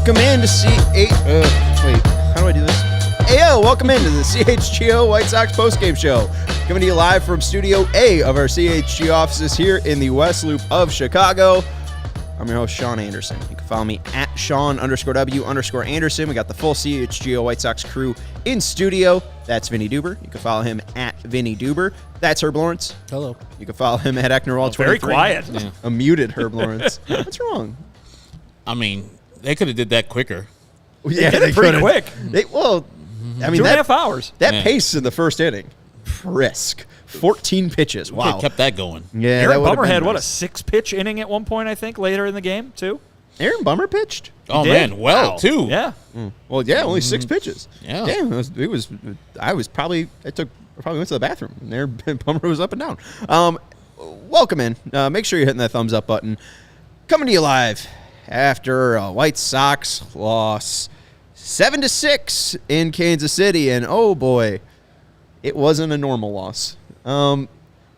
welcome in to how do I do this? Hey, welcome into the CHGO White Sox postgame show. Coming to you live from Studio A of our CHGO offices here in the West Loop of Chicago. I'm your host, Sean Anderson. You can follow me at Sean_W_Anderson. We got the full CHGO White Sox crew in studio. That's Vinnie Duber. You can follow him at Vinnie Duber. That's Herb Lawrence. Hello. You can follow him at Ecknerwall23. Very quiet. Yeah. A muted Herb Lawrence. What's wrong? I mean, they could have did that quicker. Yeah, They did it pretty quick. I mean, 2.5 hours. That Yeah. pace in the first inning, brisk. 14 pitches. Could have Wow. kept that going. Yeah, Aaron that would've Bummer been had, what, a nice. 6-pitch inning at one point, I think, later in the game, too? Aaron Bummer pitched? Oh, did? man, well, Wow. too. Yeah. Well, yeah, only 6 pitches. Yeah. Damn, I probably went to the bathroom. And there, Bummer was up and down. Welcome in. Make sure you're hitting that thumbs up button. Coming to you live after a White Sox loss 7-6 in Kansas City. And oh boy, it wasn't a normal loss. The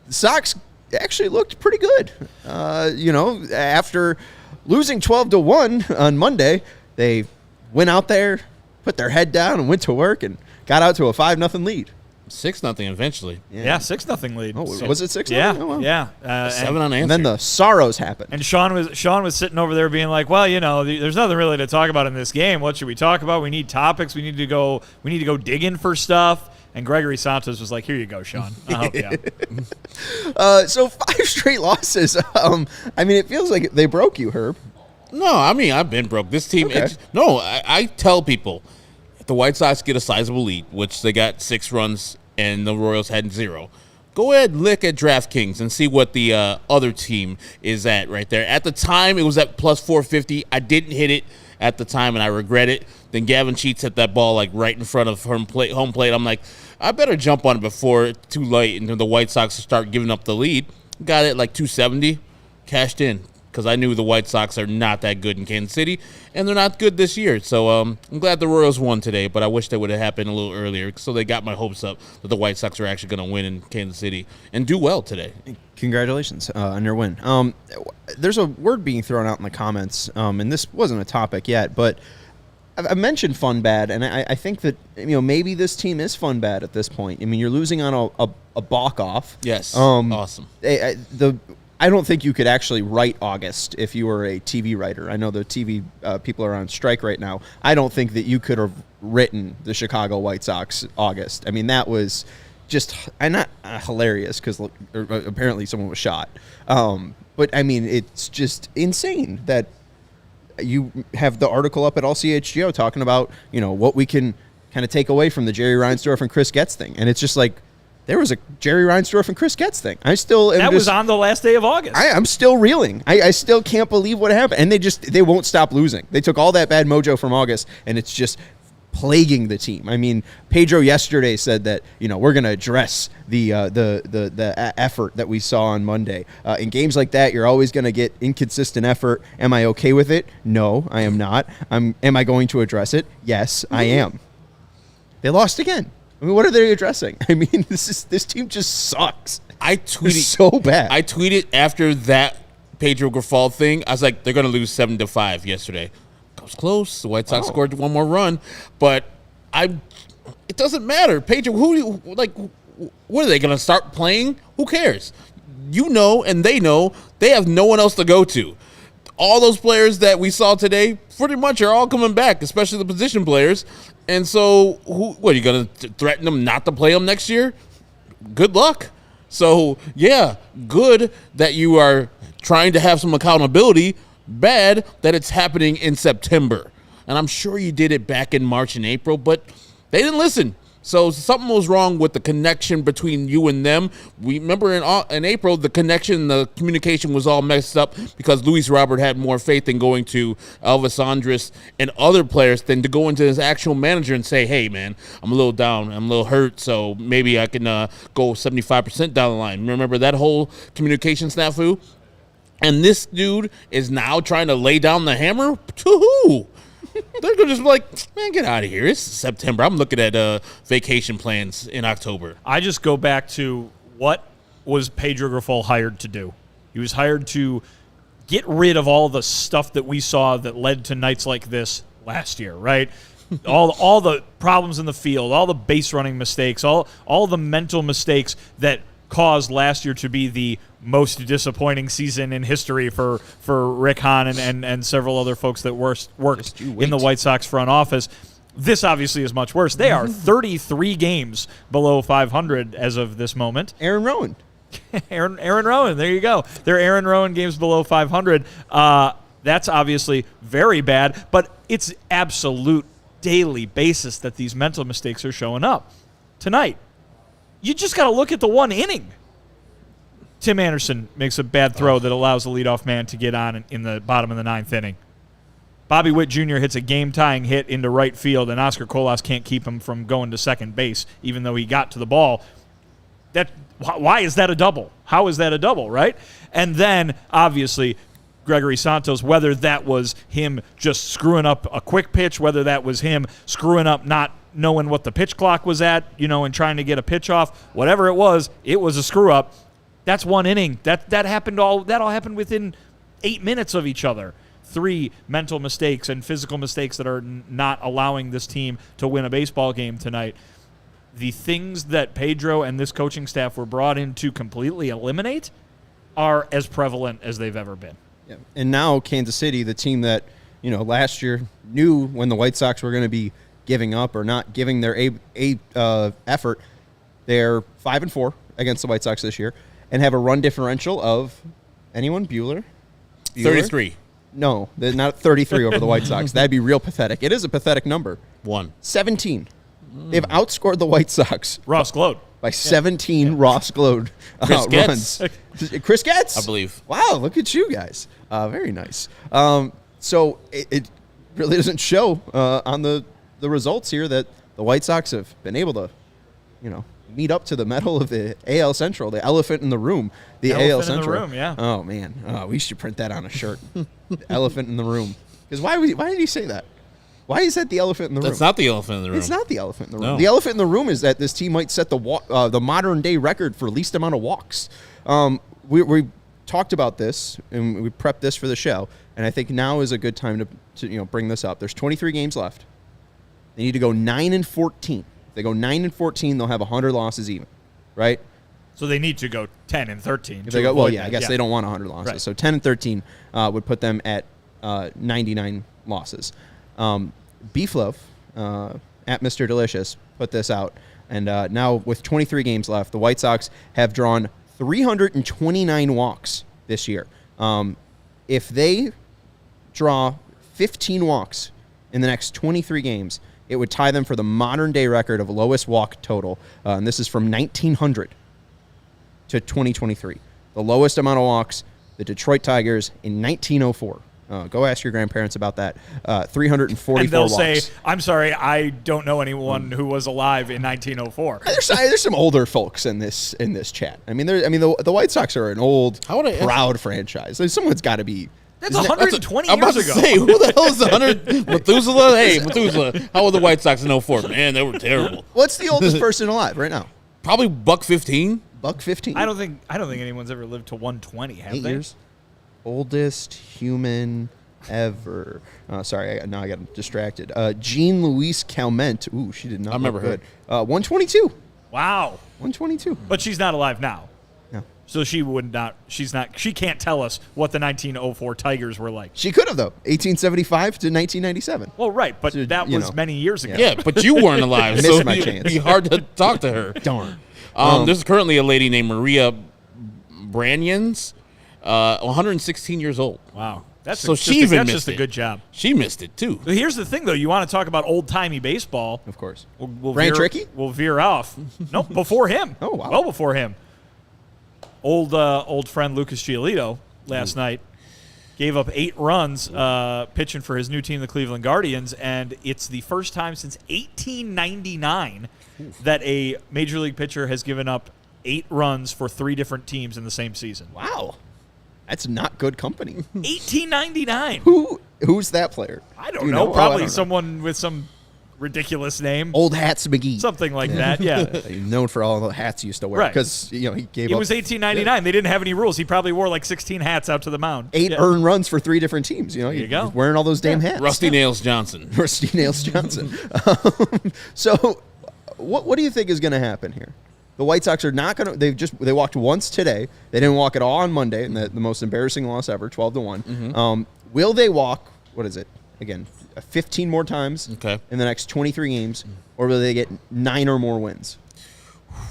Sox actually looked pretty good. After losing 12-1 on Monday, they went out there, put their head down, and went to work and got out to a 5-0 lead. 6-0 eventually. Yeah, 6-0 lead. Oh, was it 6-0? Yeah, Oh, wow. yeah. 7 unanswered. And then the sorrows happened. And Sean was sitting over there being like, well, there's nothing really to talk about in this game. What should we talk about? We need topics. We need to go digging for stuff. And Gregory Santos was like, here you go, Sean. I'll help you out. So 5 straight losses. It feels like they broke you, Herb. No, I mean, I've been broke. This team, Okay. I tell people, if the White Sox get a sizable lead, which they got 6 runs and the Royals had 0, go ahead and look at DraftKings and see what the other team is at right there. At the time, it was at plus 450. I didn't hit it at the time, and I regret it. Then Gavin Sheets hit that ball like right in front of home plate. I'm like, I better jump on it before it's too late and the White Sox start giving up the lead. Got it like 270, cashed in. Because I knew the White Sox are not that good in Kansas City, and they're not good this year. So I'm glad the Royals won today, but I wish that would have happened a little earlier, so they got my hopes up that the White Sox are actually going to win in Kansas City and do well today. Congratulations on your win. There's a word being thrown out in the comments, and this wasn't a topic yet, but I mentioned fun bad, and I think that maybe this team is fun bad at this point. I mean, you're losing on a balk off. Yes, awesome. I don't think you could actually write August if you were a TV writer. I know the TV people are on strike right now. I don't think that you could have written the Chicago White Sox August. I mean, that was just not hilarious because apparently someone was shot. But, I mean, it's just insane that you have the article up at ALLCITY talking about, what we can kind of take away from the Jerry Reinsdorf and Chris Getz thing. And it's just like, there was a Jerry Reinsdorf and Chris Getz thing. That was on the last day of August. I'm still reeling. I still can't believe what happened. And they won't stop losing. They took all that bad mojo from August, and it's just plaguing the team. I mean, Pedro yesterday said that, we're going to address the effort that we saw on Monday. In games like that, you're always going to get inconsistent effort. Am I okay with it? No, I am not. Am I going to address it? Yes, I am. They lost again. I mean, what are they addressing? I mean, this team just sucks. I tweeted so bad. I tweeted after that Pedro Grifol thing. I was like, they're going to lose 7-5 yesterday. It was close. The White Sox scored one more run, but it doesn't matter. Pedro, what are they going to start playing? Who cares? And they know they have no one else to go to. All those players that we saw today pretty much are all coming back, especially the position players. And so, what, are you going to threaten them not to play them next year? Good luck. So, yeah, good that you are trying to have some accountability. Bad that it's happening in September. And I'm sure you did it back in March and April, but they didn't listen. So something was wrong with the connection between you and them. We remember in April, the communication was all messed up because Luis Robert had more faith in going to Elvis Andrus and other players than to go into his actual manager and say, hey, man, I'm a little down. I'm a little hurt, so maybe I can go 75% down the line. Remember that whole communication snafu? And this dude is now trying to lay down the hammer? To who? They're going to just be like, man, get out of here. It's September. I'm looking at vacation plans in October. I just go back to what was Pedro Grifol hired to do? He was hired to get rid of all the stuff that we saw that led to nights like this last year, right? all the problems in the field, all the base running mistakes, all the mental mistakes that caused last year to be the most disappointing season in history for Rick Hahn and several other folks that worked in the White Sox front office. This obviously is much worse. They are 33 games below 500 as of this moment. Aaron Rowan. Aaron Rowan, there you go. They're Aaron Rowan games below 500. That's obviously very bad, but it's absolute daily basis that these mental mistakes are showing up. Tonight, you just got to look at the one inning. Tim Anderson makes a bad throw that allows the leadoff man to get on in the bottom of the ninth inning. Bobby Witt Jr. hits a game-tying hit into right field, and Oscar Colas can't keep him from going to second base, even though he got to the ball. Why is that a double? How is that a double, right? And then, obviously, Gregory Santos, whether that was him just screwing up a quick pitch, whether that was him screwing up not knowing what the pitch clock was at, and trying to get a pitch off, whatever it was a screw-up. That's one inning. That all happened within 8 minutes of each other. 3 mental mistakes and physical mistakes that are not allowing this team to win a baseball game tonight. The things that Pedro and this coaching staff were brought in to completely eliminate are as prevalent as they've ever been. Yeah. And now Kansas City, the team that, last year knew when the White Sox were going to be giving up or not giving their effort, they're 5-4 against the White Sox this year and have a run differential of anyone? Bueller? 33. No, they're not 33 over the White Sox. That'd be real pathetic. It is a pathetic number. 17. They've outscored the White Sox. Ross Glode. By 17 Ross Glode runs. Chris Getz? I believe. Wow, look at you guys. Very nice. So it really doesn't show on the results here that the White Sox have been able to, meet up to the mettle of the AL Central, the elephant in the room. The AL Central. In the room, yeah. Oh, man. We should print that on a shirt. The elephant in the room. Because why did he say that? Why is that the elephant in the room? That's not the elephant in the room. It's not the elephant in the room. No. The elephant in the room is that this team might set the modern-day record for least amount of walks. We talked about this, and we prepped this for the show, and I think now is a good time to bring this up. There's 23 games left. They need to go 9-14. If they go 9-14, they'll have 100 losses even, right? So they need to go 10-13. If they go, I guess they don't want 100 losses. Right. So 10-13 would put them at 99 losses. Beefloaf at Mr. Delicious put this out, and now with 23 games left, the White Sox have drawn 329 walks this year. If they draw 15 walks in the next 23 games, it would tie them for the modern-day record of lowest walk total, and this is from 1900 to 2023. The lowest amount of walks, the Detroit Tigers in 1904. Go ask your grandparents about that. 344 and they'll walks. say, I'm sorry, I don't know anyone who was alive in 1904. There's some older folks in this chat. The White Sox are an old, proud franchise. Someone's got to be. That's 120 I'm about years to ago. say, who the hell is 100? Methuselah? Hey, Methuselah. How were the White Sox in 04? Man, they were terrible. What's the oldest person alive right now? Probably buck 15. Buck 15. I don't think anyone's ever lived to 120. Have 8 they? years. Oldest human ever. Sorry, now I got distracted. Jean Louise Calment. Ooh, she did not. I remember look good. 122. Wow. 122. But she's not alive now. No. So she would not. She's not. She can't tell us what the 1904 Tigers were like. She could have though. 1875 to 1997. Well, right, but So, that was many years ago. Yeah, but you weren't alive, Missed so my it'd chance. be hard to talk to her. Darn. There's currently a lady named Maria Branyans, 116 years old. Wow. That's just a good job. She missed it too. But here's the thing, though. You want to talk about old-timey baseball. Of course. We'll Brian veer, Trickey? We'll veer off. No, before him. Oh, wow. Well before him. Old friend Lucas Giolito last night gave up 8 runs pitching for his new team, the Cleveland Guardians, and it's the first time since 1899 that a major league pitcher has given up 8 runs for 3 different teams in the same season. Wow. That's not good company. 1899. Who's that player? I don't know. Probably someone with some ridiculous name. Old Hats McGee. Something like that, yeah. He's known for all the hats he used to wear. Right. Because, he gave It up was $18.99. They didn't have any rules. He probably wore like 16 hats out to the mound. 8 earned runs for 3 different teams. you go. He's wearing all those damn hats. Rusty Nails Johnson. Rusty Nails Johnson. So what do you think is going to happen here? The White Sox are not going to – they walked once today. They didn't walk at all on Monday, and the most embarrassing loss ever, 12-1. Will they walk – what is it? Again, 15 more times in the next 23 games, or will they get 9 or more wins?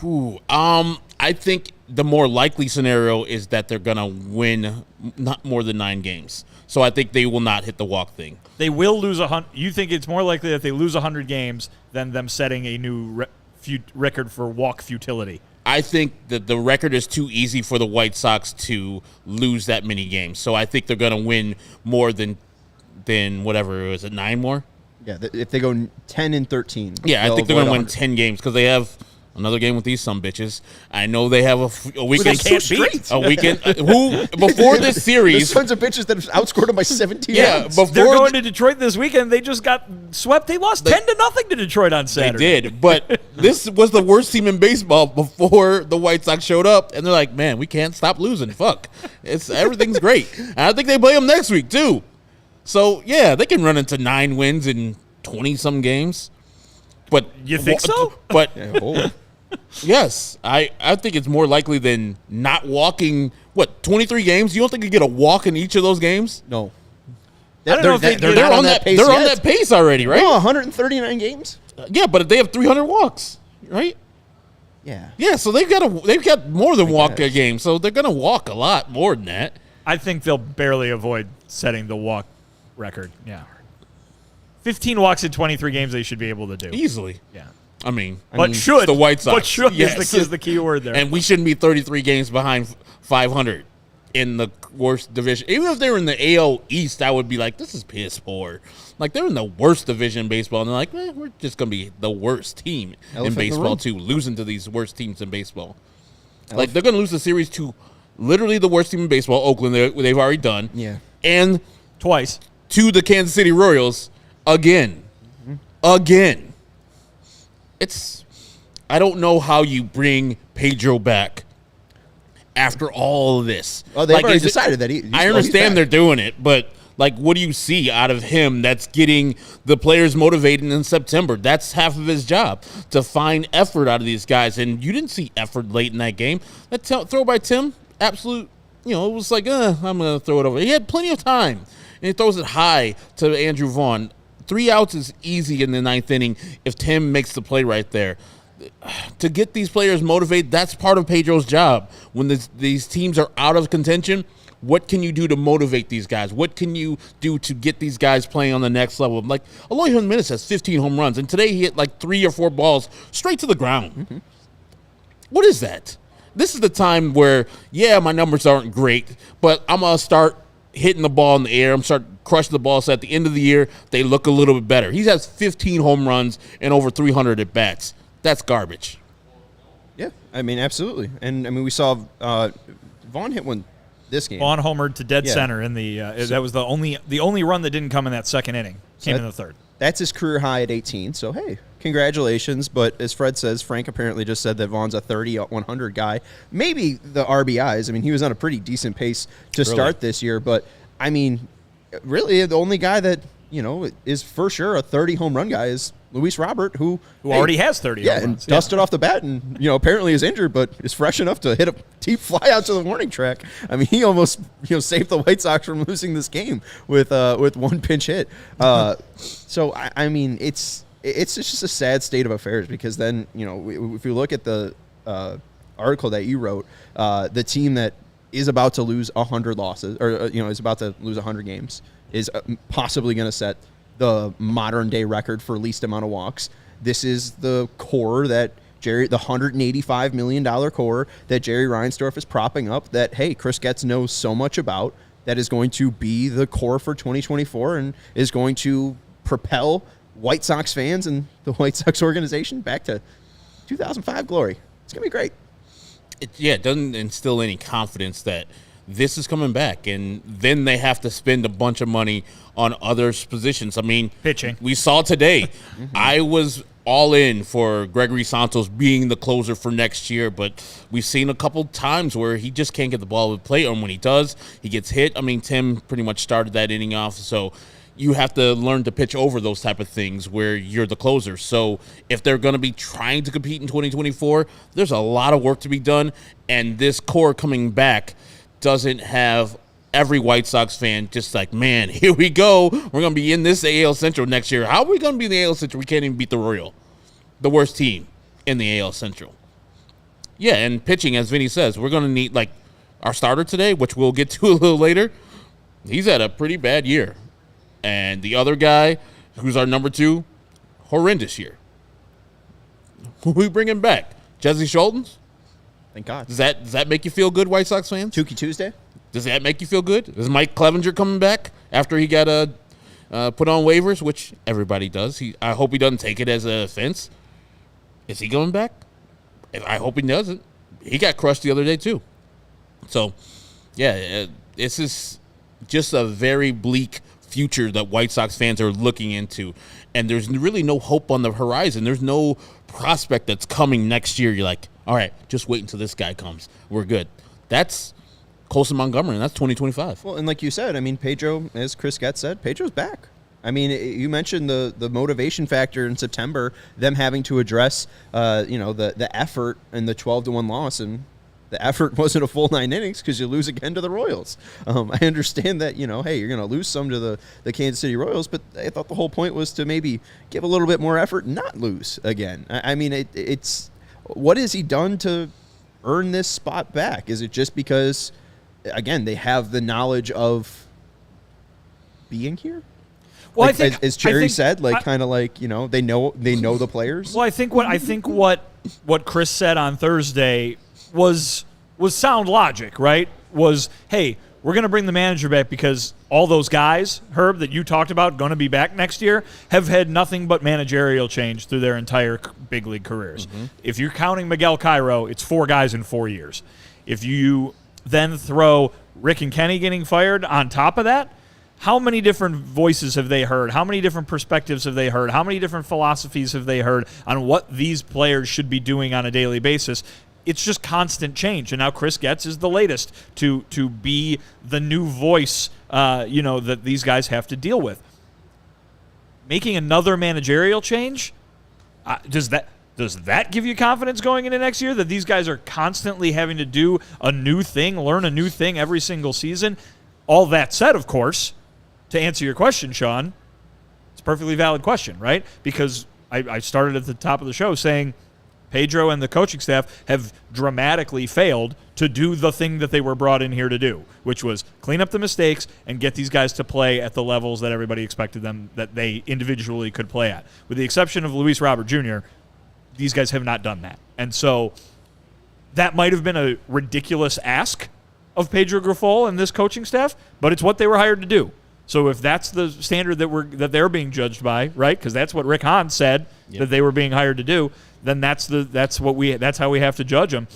I think the more likely scenario is that they're going to win not more than 9 games. So I think they will not hit the walk thing. They will lose 100. You think it's more likely that they lose 100 games than them setting a new record for walk futility? I think that the record is too easy for the White Sox to lose that many games. So I think they're going to win more than whatever, is it 9 more? Yeah, if they go 10 and 13. Yeah, I think they're going to win 10 games because they have another game with these sumbitches. I know they have a weekend. They can't beat. A weekend. Who before this series? The sons of bitches that outscored them by 17. Yeah, runs. before they're going to Detroit this weekend. They just got swept. They lost 10-0 to Detroit on Saturday. They did, but this was the worst team in baseball before the White Sox showed up, and they're like, man, we can't stop losing. Fuck, everything's great. And I think they play them next week too. So yeah, they can run into 9 wins in 20-some games. But you think so? But yes, I think it's more likely than not walking. 23 games? You don't think you get a walk in each of those games? No. I don't know if they're on that pace. They're on that pace already, right? No, 139 games. Yeah, but they have 300 walks, right? Yeah. Yeah, so they've got more than walk a game, so they're gonna walk a lot more than that. I think they'll barely avoid setting the walk record. Yeah. 15 walks in 23 games they should be able to do. Easily. Yeah. I mean, should. It's the White Sox. But should yes. is the key word there. And we shouldn't be 33 games behind 500 in the worst division. Even if they were in the AL East, I would be like, this is piss poor. Like, they're in the worst division in baseball, and they're like, we're just going to be the worst team in baseball, too, losing to these worst teams in baseball. Like, they're going to lose the series to literally the worst team in baseball, Oakland, they've already done. Yeah. And twice. To the Kansas City Royals again. Again. I don't know how you bring Pedro back after all of this. Oh, they've already decided that I understand they're doing it, but what do you see out of him that's getting the players motivated in September? That's half of his job, to find effort out of these guys. And you didn't see effort late in that game. That throw by Tim, absolute, it was like, I'm going to throw it over. He had plenty of time, and he throws it high to Andrew Vaughn. 3 outs is easy in the 9th inning if Tim makes the play right there. To get these players motivated, that's part of Pedro's job. When these teams are out of contention, what can you do to motivate these guys? What can you do to get these guys playing on the next level? Like, Eloy Jimenez has 15 home runs, and today he hit 3 or 4 balls straight to the ground. Mm-hmm. What is that? This is the time where, my numbers aren't great, but I'm going to start hitting the ball in the air. I'm starting crushing the ball, so at the end of the year, they look a little bit better. He has 15 home runs and over 300 at-bats. That's garbage. Yeah, I mean, absolutely. And, I mean, we saw Vaughn hit one this game. Vaughn homered to dead center in the that was the only run that didn't come in that second inning. Came in the third. That's his career high at 18, so, hey, congratulations. But as Fred says, Frank apparently just said that Vaughn's a 30-100 guy. Maybe the RBIs. I mean, he was on a pretty decent pace to start this year. But, I mean, really the only guy that, is for sure a 30 home run guy is Luis Robert, who already has 30 home runs. And dusted off the bat and, apparently is injured, but is fresh enough to hit a deep fly out to the warning track. I mean, he almost, saved the White Sox from losing this game with one pinch hit. So, I mean, it's just a sad state of affairs because then, if you look at the article that you wrote, the team that is about to lose 100 losses or, is about to lose 100 games is possibly going to set the modern day record for least amount of walks. This is the core that the $185 million core that Jerry Reinsdorf is propping up that, hey, Chris Getz knows so much about, that is going to be the core for 2024 and is going to propel White Sox fans and the White Sox organization back to 2005 glory. It's going to be great. It doesn't instill any confidence that this is coming back, and then they have to spend a bunch of money on other positions. I mean, pitching. We saw today. I was all in for Gregory Santos being the closer for next year, but we've seen a couple times where he just can't get the ball to the plate, and when he does, he gets hit. I mean, Tim pretty much started that inning off, so you have to learn to pitch over those type of things where you're the closer. So if they're going to be trying to compete in 2024, there's a lot of work to be done, and this core coming back doesn't have every White Sox fan just like, man, here we go. We're going to be in this AL Central next year. How are we going to be in the AL Central? We can't even beat the Royal, the worst team in the AL Central. Yeah, and pitching, as Vinnie says, we're going to need, like, our starter today, which we'll get to a little later. He's had a pretty bad year. And the other guy, who's our number 2, horrendous year. Who we bringing back? Jesse Schultens? Thank God. Does that make you feel good, White Sox fans? Tukey Tuesday? Does that make you feel good? Is Mike Clevenger coming back after he got put on waivers, which everybody does? I hope he doesn't take it as an offense. Is he coming back? I hope he doesn't. He got crushed the other day, too. So, yeah, this is just a very bleak future that White Sox fans are looking into. And there's really no hope on the horizon. There's no prospect that's coming next year. You're like, all right, just wait until this guy comes. We're good. That's Colson Montgomery, and that's 2025. Well, and like you said, I mean, Pedro, as Chris Getz said, Pedro's back. I mean, you mentioned the motivation factor in September, them having to address, the effort in the 12-1 loss, and the effort wasn't a full 9 innings because you lose again to the Royals. I understand that, hey, you're going to lose some to the Kansas City Royals, but I thought the whole point was to maybe give a little bit more effort and not lose again. I mean, it's what has he done to earn this spot back? Is it just because, again, they have the knowledge of being here? Well, like, I think, as Cherry said, they know the players. Well, I think what Chris said on Thursday was sound logic, right? Was, hey, we're going to bring the manager back because all those guys, Herb, that you talked about going to be back next year, have had nothing but managerial change through their entire big league careers. Mm-hmm. If you're counting Miguel Cairo, it's 4 guys in 4 years. If you then throw Rick and Kenny getting fired on top of that, how many different voices have they heard? How many different perspectives have they heard? How many different philosophies have they heard on what these players should be doing on a daily basis? It's just constant change. And now Chris Getz is the latest to be the new voice, that these guys have to deal with. Making another managerial change, does that give you confidence going into next year that these guys are constantly having to do a new thing, learn a new thing every single season? All that said, of course, to answer your question, Sean, it's a perfectly valid question, right? Because I started at the top of the show saying Pedro and the coaching staff have dramatically failed to do the thing that they were brought in here to do, which was clean up the mistakes and get these guys to play at the levels that everybody expected them, that they individually could play at. With the exception of Luis Robert Jr., these guys have not done that. And so that might have been a ridiculous ask of Pedro Grifol and this coaching staff, but it's what they were hired to do. So if that's the standard that they're being judged by, right? Because that's what Rick Hahn said that they were being hired to do. Then that's how we have to judge them,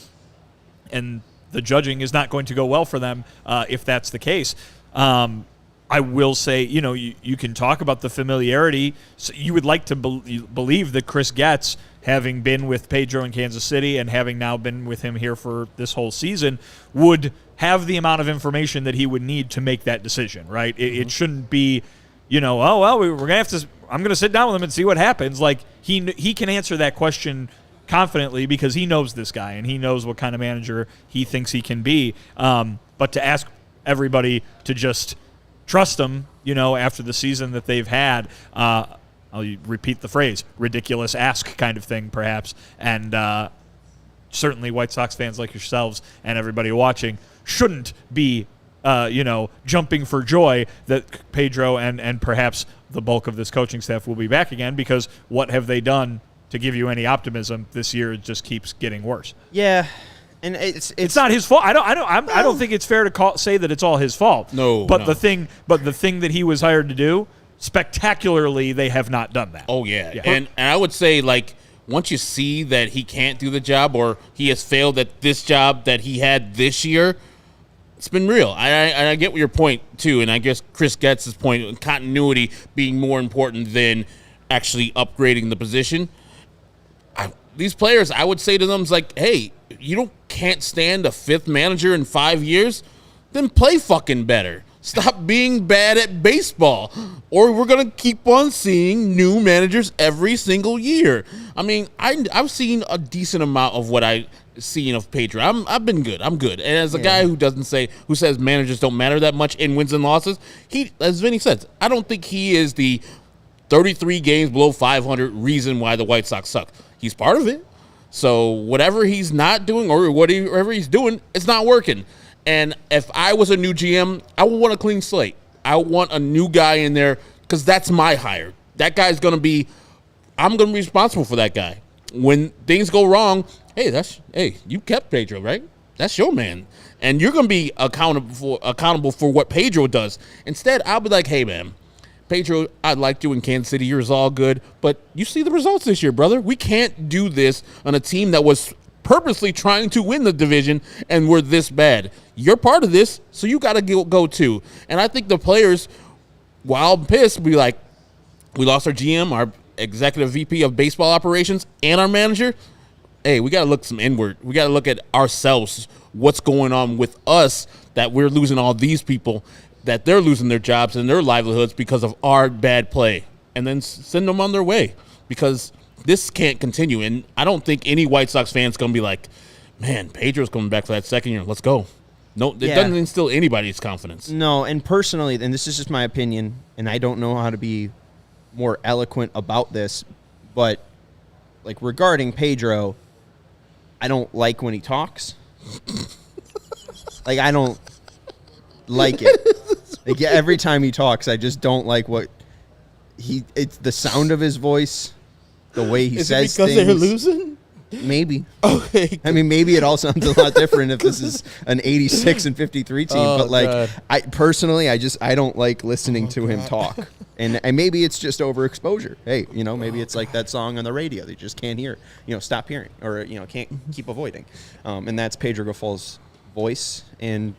and the judging is not going to go well for them if that's the case. I will say, you can talk about the familiarity. So you would like to believe that Chris Getz, having been with Pedro in Kansas City and having now been with him here for this whole season, would have the amount of information that he would need to make that decision, right? It shouldn't be, we're going to have to – I'm going to sit down with him and see what happens. Like, he can answer that question confidently because he knows this guy and he knows what kind of manager he thinks he can be. But to ask everybody to just trust him, after the season that they've had, I'll repeat the phrase, ridiculous ask kind of thing perhaps. And certainly White Sox fans like yourselves and everybody watching shouldn't be jumping for joy that Pedro and perhaps the bulk of this coaching staff will be back again, because what have they done to give you any optimism this year? It just keeps getting worse. Yeah, and it's not his fault. I don't think it's fair to say that it's all his fault. No, but the thing that he was hired to do, spectacularly, they have not done that. Oh yeah. And I would say, like, once you see that he can't do the job or he has failed at this job that he had this year, It's been real. I get your point, too, and I guess Chris gets his point, continuity being more important than actually upgrading the position. These players, I would say to them, is like, hey, you can't stand a fifth manager in 5 years? Then play fucking better. Stop being bad at baseball, or we're going to keep on seeing new managers every single year. I mean, I've seen a decent amount of what I've seen of Pedro. I've been good. I'm good. And as a guy who says managers don't matter that much in wins and losses, he, as Vinnie says, I don't think he is the 33 games below 500 reason why the White Sox suck. He's part of it. So whatever he's not doing or whatever he's doing, it's not working. And if I was a new GM, I would want a clean slate. I want a new guy in there because that's my hire. That guy's going to be – I'm going to be responsible for that guy. When things go wrong, hey, you kept Pedro, right? That's your man. And you're going to be accountable for what Pedro does. Instead, I'll be like, hey, man, Pedro, I liked you in Kansas City. Yours all good. But you see the results this year, brother. We can't do this on a team that was purposely trying to win the division, and we're this bad. You're part of this, so you got to go too. And I think the players, while pissed, be like, we lost our GM, our executive VP of baseball operations, and our manager. Hey, we got to look some inward. We got to look at ourselves, what's going on with us, that we're losing all these people, that they're losing their jobs and their livelihoods because of our bad play, and then send them on their way, because this can't continue. And I don't think any White Sox fans going to be like, man, Pedro's coming back for that second year. Let's go. No, it doesn't instill anybody's confidence. No, and personally, and this is just my opinion, and I don't know how to be more eloquent about this, but like regarding Pedro, I don't like when he talks. Like, I don't like it. Like, every time he talks, I just don't like it's the sound of his voice, the way he says things. Is it because they're losing? Maybe. Okay. I mean, maybe it all sounds a lot different if this is an 86 and 53 team. But like, God. I personally don't like listening to him talk. And maybe it's just overexposure. Hey, maybe it's like that song on the radio that you just can't hear. Stop hearing, or can't keep avoiding. And that's Pedro Grifol's voice and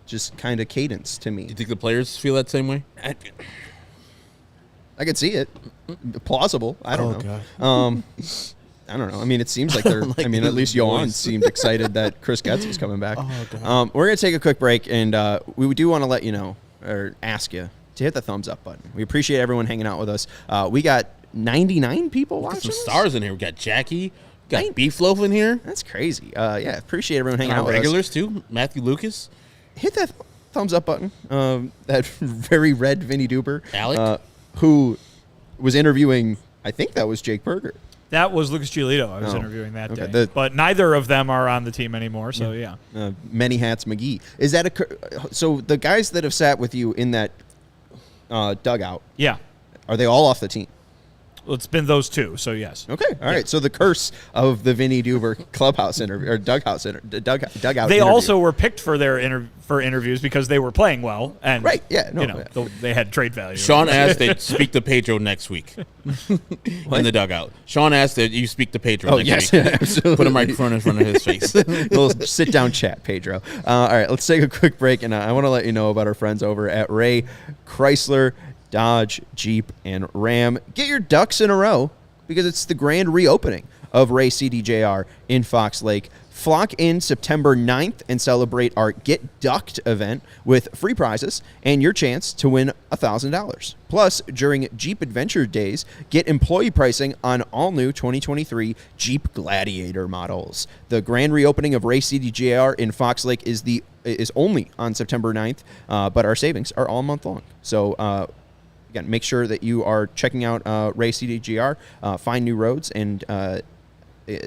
just kind of cadence to me. Do you think the players feel that same way? I could see it. Plausible. I don't know. God. I don't know. I mean, it seems like they're. I mean, at least Yohan seemed excited that Chris Getz was coming back. Oh, God. We're gonna take a quick break, and we do want to let you know, or ask you to hit the thumbs up button. We appreciate everyone hanging out with us. We got 99 people watching. Some stars in here. We got Jackie. Got Beef Loaf in here. That's crazy. Yeah, appreciate everyone hanging out with us. Regulars too. Matthew Lucas. Hit that thumbs up button. That very red Vinnie Duber, Alec, who was interviewing. I think that was Jake Berger. That was Lucas Giolito. I was interviewing that day. But neither of them are on the team anymore, so yeah. Many Hats McGee. Is that so the guys that have sat with you in that dugout, yeah, are they all off the team? Well, it's been those two, so yes. Okay, all right. So the curse of the Vinnie Duber clubhouse interview or dugout They interview. also were picked for their interviews because they were playing well, and right, yeah, they had trade value. Sean asked that speak to Pedro next week in the dugout. Sean asked that you speak to Pedro next week. Yeah, absolutely. Put a microphone in front of his face. Little sit down chat, Pedro. All right, let's take a quick break, and I want to let you know about our friends over at Ray Chrysler, Dodge, Jeep, and Ram. Get your ducks in a row because it's the grand reopening of Ray CDJR in Fox Lake. Flock in September 9th and celebrate our Get Ducked event with free prizes and your chance to win $1,000. Plus, during Jeep Adventure Days, get employee pricing on all new 2023 Jeep Gladiator models. The grand reopening of Ray CDJR in Fox Lake is only on September 9th, but our savings are all month long. So, again, make sure that you are checking out Ray CDGR, Find New Roads, and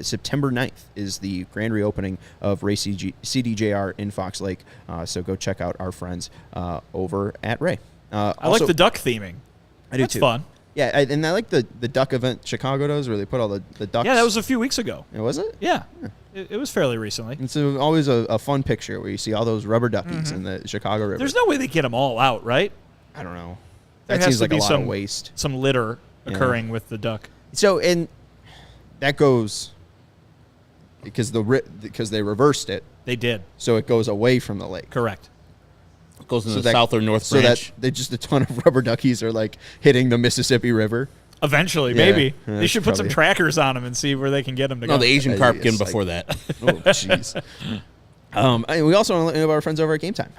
September 9th is the grand reopening of Ray CDJR in Fox Lake. So go check out our friends over at Ray. I like the duck theming. I do That's too. fun. Yeah, and I like the duck event Chicago does where they put all the ducks. Yeah, that was a few weeks ago. Was it? Yeah. It was fairly recently. It's always a fun picture where you see all those rubber duckies in the Chicago River. There's no way they get them all out, right? I don't know. There That has seems to like be a lot of waste. Some litter occurring with the duck. So, and that goes because they reversed it. They did. So it goes away from the lake. Correct. Goes in the south or north branch. So that they just a ton of rubber duckies are like hitting the Mississippi River. Eventually, maybe. They should put some trackers on them and see where they can get them to go. No, the Asian carp get them before that. Oh, jeez. We also want to let you know about our friends over at Game Time.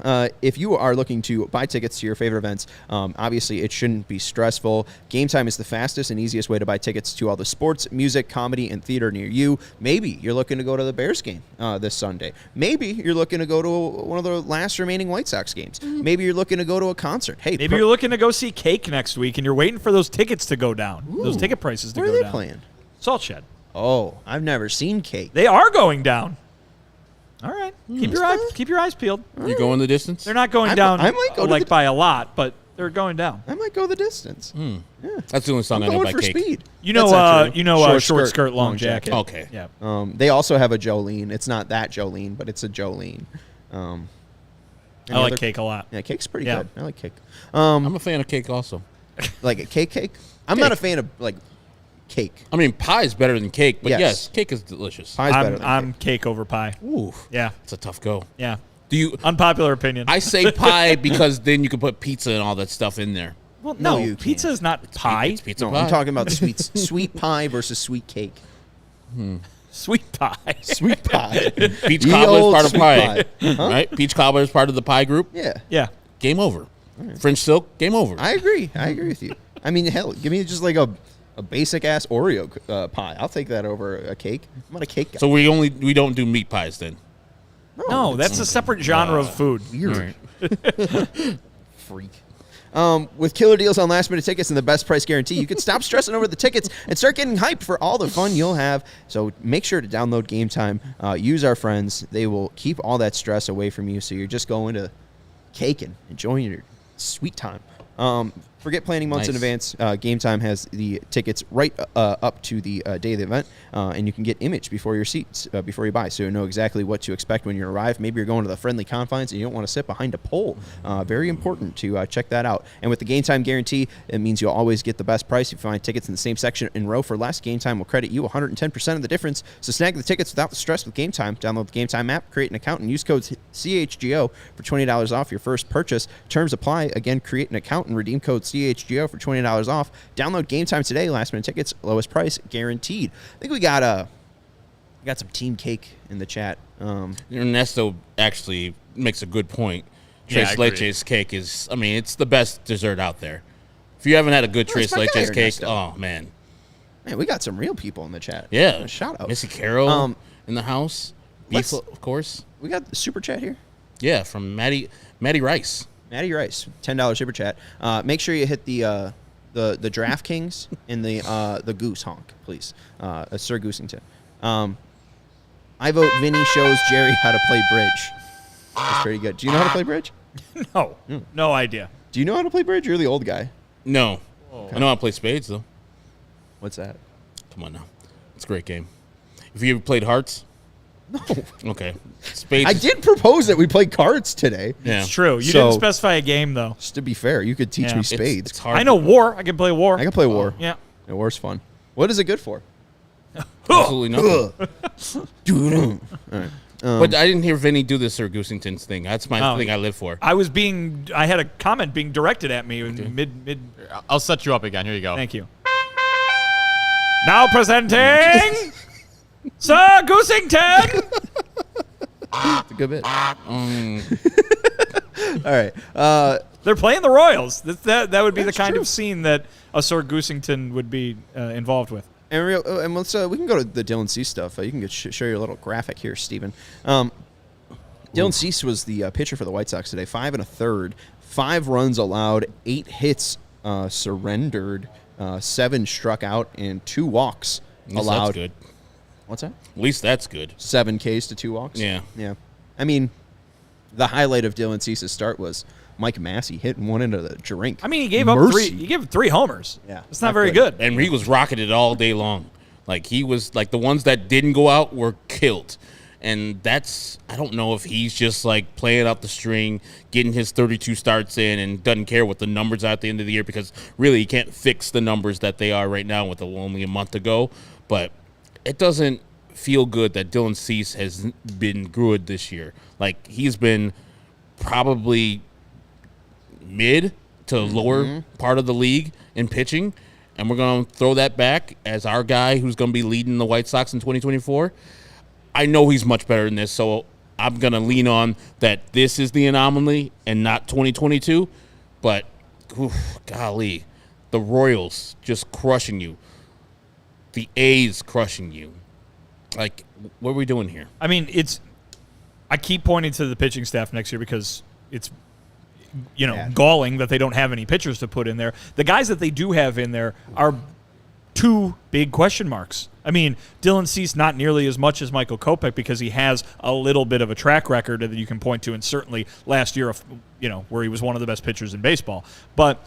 If you are looking to buy tickets to your favorite events, obviously it shouldn't be stressful. Game Time is the fastest and easiest way to buy tickets to all the sports, music, comedy, and theater near you. Maybe you're looking to go to the Bears game this Sunday. Maybe you're looking to go to one of the last remaining White Sox games. Maybe you're looking to go to a concert. Hey, maybe you're looking to go see Cake next week, and you're waiting for those tickets to go down. Ooh. Those ticket prices to go down. Where are they playing? Salt Shed. Oh, I've never seen Cake. They are going down. All right, keep your eyes peeled. You going the distance? They're not going down I might go like by a lot, but they're going down. I might go the distance. Yeah. That's the only song I know by for Cake. speed. You know, short skirt, long jacket. Okay. Yeah. They also have a Jolene. It's not that Jolene, but it's a Jolene. I like Cake a lot. Yeah, Cake's pretty good. I like Cake. I'm a fan of Cake also. Like a cake. I'm not a fan of like cake. I mean, pie is better than cake, but yes, Cake is delicious. Pie's better than I'm Cake over pie. Ooh, Yeah. it's a tough go. Yeah. Do you? Unpopular opinion. I say pie because then you can put pizza and all that stuff in there. well, No, no, you pizza can't. is not pie. It's pizza No, pie. I'm talking about sweet pie versus sweet cake. Sweet pie. Sweet pie. Peach Ye cobbler is old part of sweet pie, Huh? right? Peach cobbler is part of the pie group. Yeah, Yeah. Game over. French silk. Game over. I agree. I agree with you. I mean, hell, give me just like a basic ass Oreo pie. I'll take that over a cake. I'm not a cake guy. So we don't do meat pies then. No, that's a separate genre of food. Weird. Freak. With killer deals on last minute tickets and the best price guarantee, you can stop stressing over the tickets and start getting hyped for all the fun you'll have. So make sure to download Game Time. Use our friends. They will keep all that stress away from you. So you're just going to cake and enjoying your sweet time. Forget planning months in Nice. advance. Game Time has the tickets right up to the day of the event, and you can get image before your seats, before you buy, so you know exactly what to expect when you arrive. Maybe you're going to the friendly confines and you don't want to sit behind a pole. Very important to check that out. And with the Game Time guarantee, it means you'll always get the best price. If you find tickets in the same section in row for less, Game Time will credit you 110% of the difference. So snag the tickets without the stress with Game Time. Download the Game Time app, create an account, and use code CHGO for $20 off your first purchase. Terms apply. Again, create an account and redeem code CHGO for $20 off. Download Game Time today. Last minute tickets, lowest price guaranteed. I think we got some team cake in the chat. Ernesto actually makes a good point. Yeah, Tres I agree. leches cake is, I mean, it's the best dessert out there. If you haven't had a good Tres my guy, leches cake, Ernesto. oh man, Man, we got some real people in the chat. yeah. Shout out. Missy Carroll in the house. let's- Beef, of course. We got the super chat here. Yeah, from Maddie Rice. Maddie Rice, $10 super chat. Make sure you hit the DraftKings and the goose honk, please. Sir Goosington. I vote Vinnie shows Jerry how to play bridge. That's pretty good. Do you know how to play bridge? No idea. Do you know how to play bridge? You're the old guy. No, I know how to play spades though. What's that? Come on now, it's a great game. Have you ever played hearts? No. Okay, spades. I did propose that we play cards today. Yeah, It's true. You So- didn't specify a game, though. Just to be fair, you could teach Yeah. me It's- spades. It's hard. I know war. I can play war. I can play war. Yeah. Yeah, war's fun. What is it good for? Absolutely nothing. All right. But I didn't hear Vinny do the Sir Goosington's thing. That's my Oh. thing I live for. I had a comment being directed at me in mid. I'll set you up again. Here you go. Thank you. Now presenting Sir Goosington. It's a good bit. All right. They're playing the Royals. That would be the That's kind true. of scene that a Sir Goosington would be involved with. And let's we can go to the Dylan Cease stuff. You can show your little graphic here, Steven. Dylan Cease was the pitcher for the White Sox today. 5 1/3, 5 runs allowed, 8 hits surrendered, 7 struck out, and 2 walks At least allowed. That's good. What's that? At least that's good. 7 Ks to 2 walks. Yeah. Yeah. I mean, the highlight of Dylan Cease's start was Mike Massey hitting one into the drink. I mean, he gave up Mercy. three. He gave up 3 homers. Yeah, it's not not very good. good. And he was rocking it all day long. Like he was like the ones that didn't go out were killed. And that's, I don't know if he's just like playing out the string, getting his 32 starts in and doesn't care what the numbers are at the end of the year, because really he can't fix the numbers that they are right now with only a month ago. But it doesn't feel good that Dylan Cease has been good this year. Like he's been probably mid to lower part of the league in pitching, and we're going to throw that back as our guy who's going to be leading the White Sox in 2024. I know he's much better than this, so I'm going to lean on that this is the anomaly and not 2022. But, golly, the Royals just crushing you. The A's crushing you. Like, what are we doing here? I mean, I keep pointing to the pitching staff next year because it's, galling that they don't have any pitchers to put in there. The guys that they do have in there are two big question marks. I mean, Dylan Cease not nearly as much as Michael Kopech because he has a little bit of a track record that you can point to, and certainly last year, where he was one of the best pitchers in baseball. But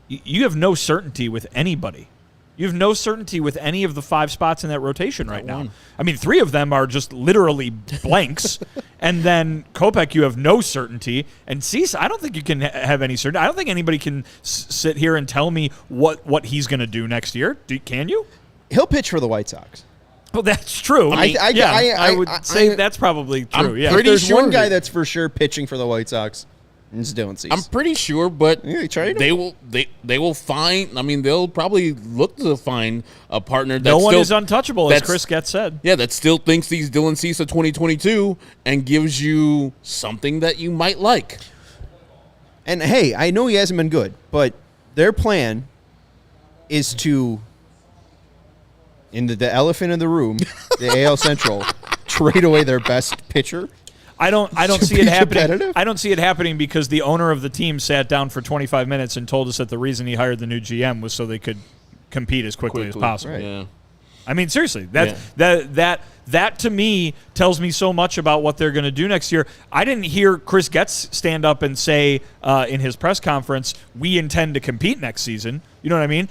you have no certainty with anybody. You have no certainty with any of the 5 spots in that rotation right now. I mean, 3 of them are just literally blanks. And then Kopech, you have no certainty. And Cease, I don't think you can have any certainty. I don't think anybody can sit here and tell me what he's going to do next year. Can you? He'll pitch for the White Sox. Well, that's true. I would say that's probably true. If there's one guy that's for sure pitching for the White Sox, it's Dylan Cease. I'm pretty sure, but they will find. I mean, they'll probably look to find a partner. No one is untouchable, as Chris Getz said. Yeah, that still thinks he's Dylan Cease of 2022 and gives you something that you might like. And hey, I know he hasn't been good, but their plan is to, in the elephant in the room, the AL Central, trade away their best pitcher. I don't see it happening. I don't see it happening because the owner of the team sat down for 25 minutes and told us that the reason he hired the new GM was so they could compete as quickly as possible. Right. Yeah. I mean, seriously, that to me tells me so much about what they're going to do next year. I didn't hear Chris Getz stand up and say in his press conference, "We intend to compete next season." You know what I mean?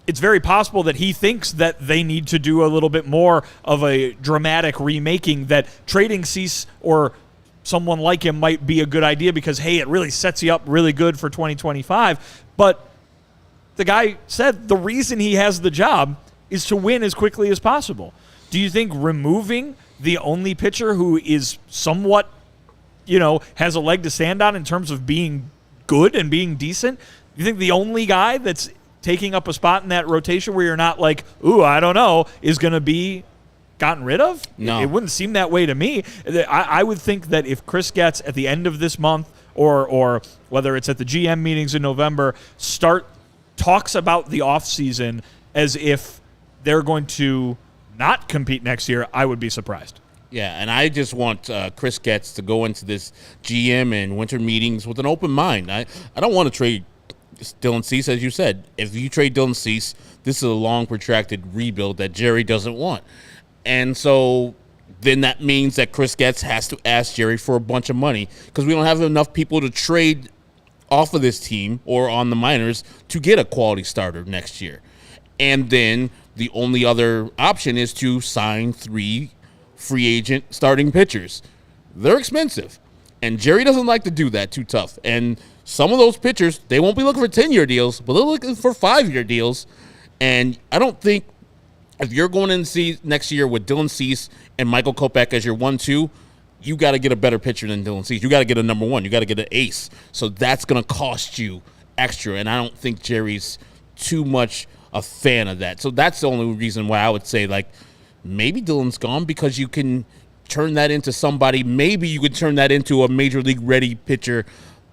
It's very possible that he thinks that they need to do a little bit more of a dramatic remaking, that trading Cease or someone like him might be a good idea because, hey, it really sets you up really good for 2025. But the guy said the reason he has the job is to win as quickly as possible. Do you think removing the only pitcher who is somewhat, has a leg to stand on in terms of being good and being decent, you think the only guy that's taking up a spot in that rotation where you're not like, ooh, I don't know, is going to be gotten rid of? No. It wouldn't seem that way to me. I would think that if Chris Getz at the end of this month or whether it's at the GM meetings in November, talks about the offseason as if they're going to not compete next year, I would be surprised. Yeah, and I just want Chris Getz to go into this GM and winter meetings with an open mind. I don't want to trade Dylan Cease, as you said. If you trade Dylan Cease, this is a long, protracted rebuild that Jerry doesn't want. And so then that means that Chris Getz has to ask Jerry for a bunch of money because we don't have enough people to trade off of this team or on the minors to get a quality starter next year. And then the only other option is to sign 3 free agent starting pitchers. They're expensive. And Jerry doesn't like to do that too tough. And some of those pitchers, they won't be looking for 10-year deals, but they're looking for 5-year deals. And I don't think if you're going in next year with Dylan Cease and Michael Kopech as your 1-2, you got to get a better pitcher than Dylan Cease. You got to get a number 1. You got to get an ace. So that's going to cost you extra. And I don't think Jerry's too much a fan of that. So that's the only reason why I would say, maybe Dylan's gone because you can turn that into somebody. Maybe you could turn that into a major league ready pitcher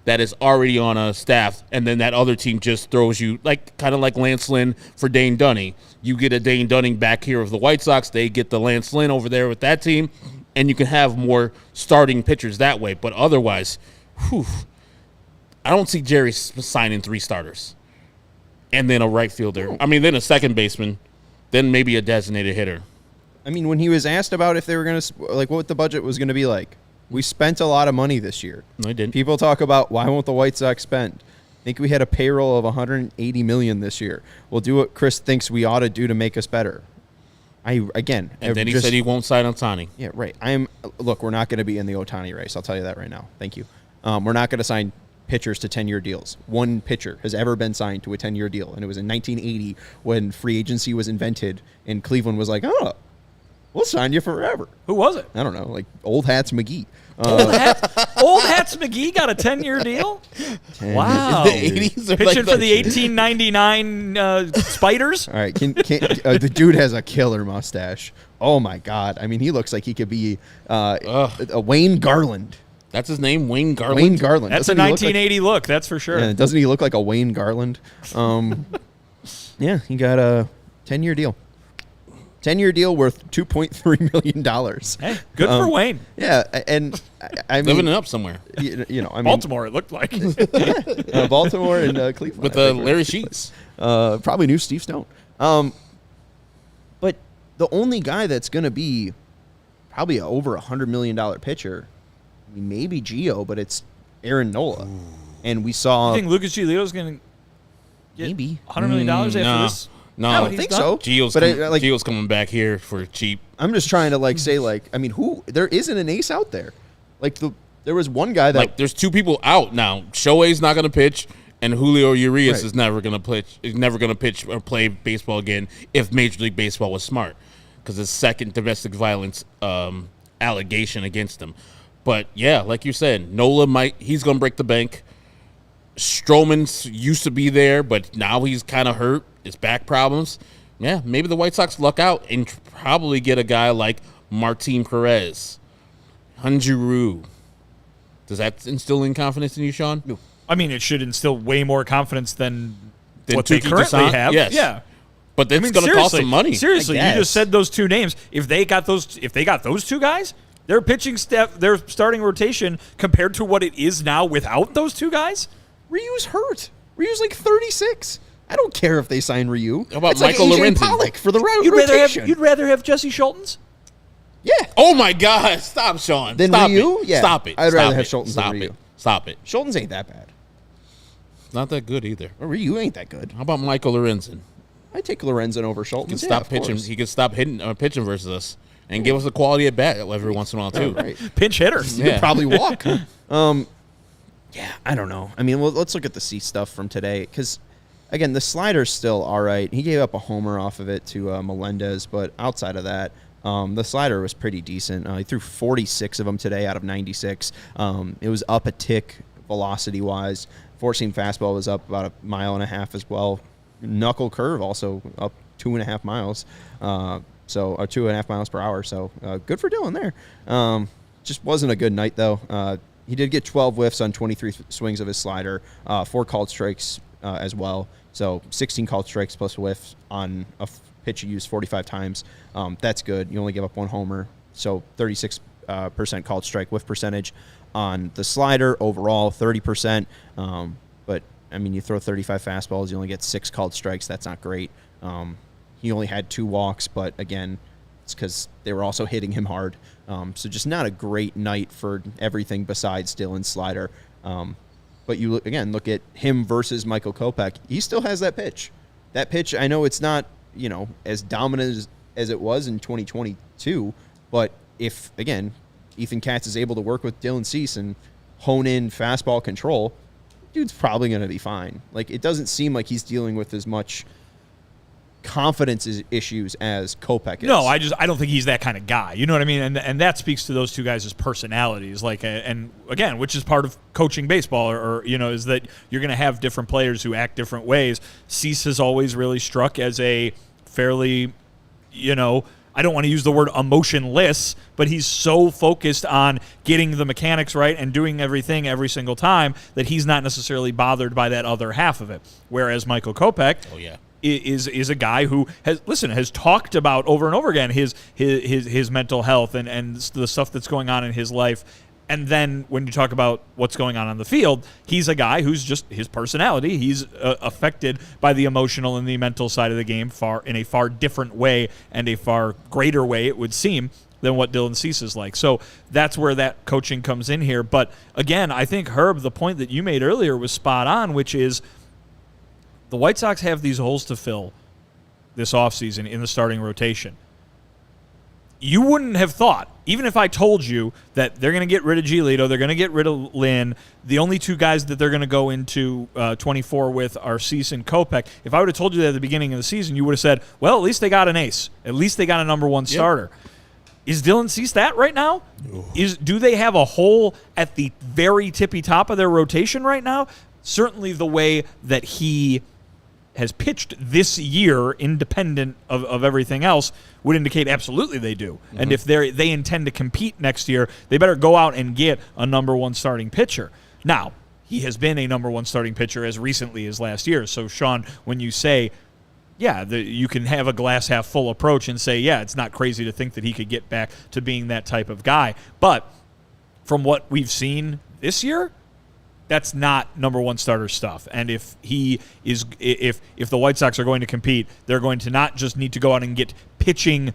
that is already on a staff, and then that other team just throws you, kind of like Lance Lynn for Dane Dunning. You get a Dane Dunning back here of the White Sox. They get the Lance Lynn over there with that team, and you can have more starting pitchers that way. But otherwise, I don't see Jerry signing 3 starters and then a right fielder. I mean, then a second baseman, then maybe a designated hitter. I mean, when he was asked about if they were going to, what the budget was going to be like, we spent a lot of money this year. No, I didn't. People talk about why won't the White Sox spend? I think we had a payroll of $180 million this year. We'll do what Chris thinks we ought to do to make us better. And then he said he won't sign Ohtani. Yeah, right. Look, we're not going to be in the Ohtani race. I'll tell you that right now. Thank you. We're not going to sign pitchers to 10-year deals. One pitcher has ever been signed to a 10-year deal, and it was in 1980 when free agency was invented, and Cleveland was like, oh, We'll sign you forever. Who was it? I don't know, like Old Hats McGee. Old Hats McGee got a 10-year deal? Wow. The 80s are Pitching for the 1899 Spiders? All right, the dude has a killer mustache. Oh, my God. I mean, he looks like he could be a Wayne Garland. That's his name, Wayne Garland? Wayne Garland. That's a 1980 look, that's for sure. Yeah, doesn't he look like a Wayne Garland? Yeah, he got a 10-year deal. 10-year deal worth $2.3 million. Hey, good for Wayne. Yeah, and I mean, living it up somewhere. You know, I mean, Baltimore, it looked like. Baltimore and Cleveland With Larry Sheets. probably knew Steve Stone. But the only guy that's going to be probably over $100 million pitcher, I mean, maybe Gio, but it's Aaron Nola. Ooh. And we saw. You think Lucas Giolito's going to get maybe $100 million after this? No, I don't think so. Gio's coming back here for cheap. I'm just trying to say I mean, there isn't an ace out there. There was one guy that there's two people out now. Shohei's not going to pitch, and Julio Urias is never going to pitch. Is never going to pitch or play baseball again if Major League Baseball was smart, because his second domestic violence allegation against him. But yeah, like you said, Nola he's going to break the bank. Stroman's used to be there, but now he's kind of hurt. His back problems. Yeah, maybe the White Sox luck out and probably get a guy like Martin Perez, Hanjuru. Does that instill in confidence in you, Sean? No. I mean, it should instill way more confidence than what Tuki they currently have. Yes. Yeah. But that's going to cost some money. Seriously, you just said those two names. If they got those two guys, their pitching staff, their starting rotation compared to what it is now without those two guys, Ryu's hurt. Ryu's like 36. I don't care if they sign Ryu. How about it's Michael like Lorenzen? Pollock for the rotation. You'd rather have Jesse Schultens? Yeah. Oh my God! Stop, Sean. Then Stop Ryu? It. Yeah. Stop it. I'd Stop rather have it. Schultens Stop than Ryu. it. Stop it. Schultens ain't that bad. Not that good either. Or Ryu ain't that good. How about Michael Lorenzen? I take Lorenzen over Schultens. He can stop pitching. He can stop pitching versus us and give us a quality at bat every once in a while too. Right. Pinch hitter. He could probably walk. Yeah, I don't know. I mean, let's look at the C stuff from today because, again, the slider's still all right. He gave up a homer off of it to Melendez, but outside of that, the slider was pretty decent. He threw 46 of them today out of 96. It was up a tick velocity-wise. Four-seam fastball was up about 1.5 miles as well. Knuckle curve also up 2.5 miles, so 2.5 miles per hour. So good for Dylan there. Just wasn't a good night though. He did get 12 whiffs on 23 swings of his slider, 4 called strikes as well. So 16 called strikes plus whiffs on a pitch you used 45 times. That's good. You only give up 1 homer, so 36% called strike whiff percentage on the slider. Overall, 30%. But I mean, you throw 35 fastballs, you only get 6 called strikes. That's not great. He only had 2 walks, but again, it's because they were also hitting him hard. So just not a great night for everything besides Dylan's slider. But you look at him versus Michael Kopech. He still has that pitch. That pitch, I know it's not, as dominant as it was in 2022, but if, again, Ethan Katz is able to work with Dylan Cease and hone in fastball control, dude's probably going to be fine. Like, it doesn't seem like he's dealing with as much confidence issues as Kopech is. No, I don't think he's that kind of guy. You know what I mean? And that speaks to those two guys' personalities. And again, which is part of coaching baseball, or is that you're going to have different players who act different ways. Cease has always really struck as a fairly, I don't want to use the word emotionless, but he's so focused on getting the mechanics right and doing everything every single time that he's not necessarily bothered by that other half of it. Whereas Michael Kopech, is a guy who has talked about over and over again his mental health and the stuff that's going on in his life. And then when you talk about what's going on the field, he's a guy who's just his personality. He's affected by the emotional and the mental side of the game in a far different way and a far greater way, it would seem, than what Dylan Cease is like. So that's where that coaching comes in here. But again, I think, Herb, the point that you made earlier was spot on, which is the White Sox have these holes to fill this offseason in the starting rotation. You wouldn't have thought, even if I told you that they're going to get rid of Giolito, they're going to get rid of Lynn, the only two guys that they're going to go into 24 with are Cease and Kopech. If I would have told you that at the beginning of the season, you would have said, well, at least they got an ace. At least they got a number 1 starter. Is Dylan Cease that right now? Do they have a hole at the very tippy top of their rotation right now? Certainly the way that he has pitched this year, independent of everything else, would indicate absolutely they do. Mm-hmm. And if they intend to compete next year, they better go out and get a number one starting pitcher. Now, he has been a number one starting pitcher as recently as last year. So, Sean, when you say, you can have a glass half full approach and say, it's not crazy to think that he could get back to being that type of guy. But from what we've seen this year, that's not number one starter stuff. And if the White Sox are going to compete, they're going to not just need to go out and get pitching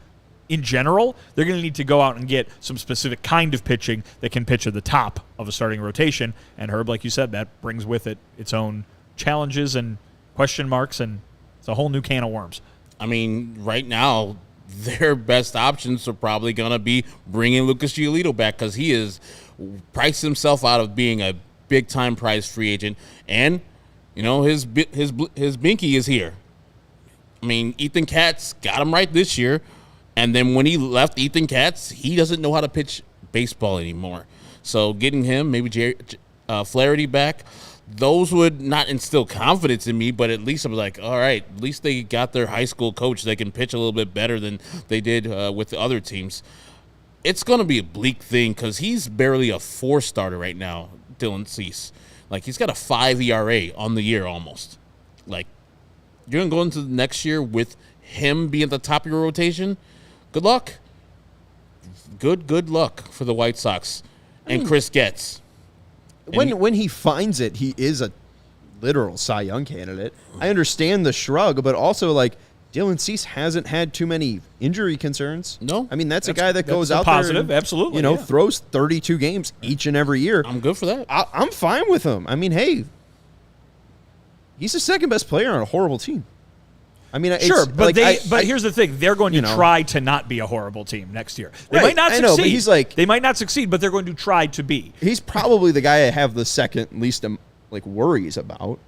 in general. They're going to need to go out and get some specific kind of pitching that can pitch at the top of a starting rotation. And Herb, like you said, that brings with it its own challenges and question marks, and it's a whole new can of worms. I mean, right now, their best options are probably going to be bringing Lucas Giolito back because he has priced himself out of being a big-time prize free agent, and his binky is here. I mean, Ethan Katz got him right this year, and then when he left Ethan Katz, he doesn't know how to pitch baseball anymore. So getting him, maybe Flaherty back, those would not instill confidence in me, but at least I'm like, all right, at least they got their high school coach. They can pitch a little bit better than they did with the other teams. It's going to be a bleak thing because he's barely a 4-starter right now, Dylan Cease. Like, he's got a 5 ERA on the year almost. Like, you're going to go into the next year with him being at the top of your rotation? Good luck. Good luck for the White Sox and Chris Getz. When he finds it, he is a literal Cy Young candidate. I understand the shrug, but also, like, Dylan Cease hasn't had too many injury concerns. No. I mean, that's a guy that goes out positive, there and, absolutely, throws 32 games each and every year. I'm good for that. I'm fine with him. I mean, hey, he's the second best player on a horrible team. I mean, sure, but here's the thing: they're going to try to not be a horrible team next year. They might not succeed. I know, but he's like, they might not succeed, but they're going to try to be. He's probably the guy I have the second least worries about.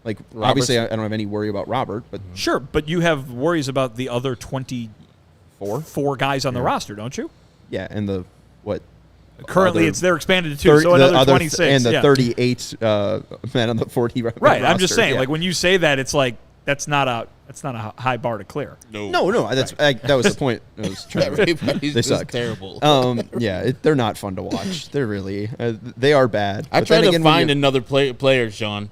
Like, obviously, I don't have any worry about Robert, but sure, but you have worries about the other 24 guys on the roster, don't you? Yeah, and the what? Currently, they're expanded to 2, so another 26. And the 38 men on the 40 right, roster. I'm just saying, like, when you say that, it's like, that's not a high bar to clear. No. That was the point. I was trying they suck. Terrible. They're not fun to watch. They're really they are bad. I tried to find another player, Sean.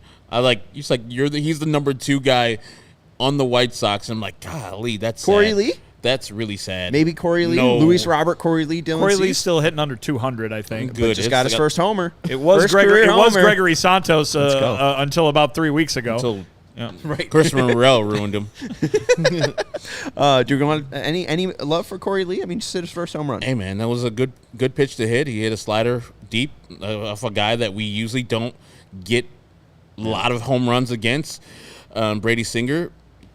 He's the number 2 guy on the White Sox. I'm like, golly, that's Korey sad. Lee. That's really sad. Maybe Korey Lee, no. Luis Robert, Korey Lee, Dylan Korey Cease. Lee's still hitting under 200, I think. Good. Just got his first homer. It was Gregory Santos until about 3 weeks ago. Right. Christopher Morel ruined him. Do you want any love for Korey Lee? I mean, just hit his first home run. Hey, man, that was a good pitch to hit. He hit a slider deep of a guy that we usually don't get a lot of home runs against. Brady Singer,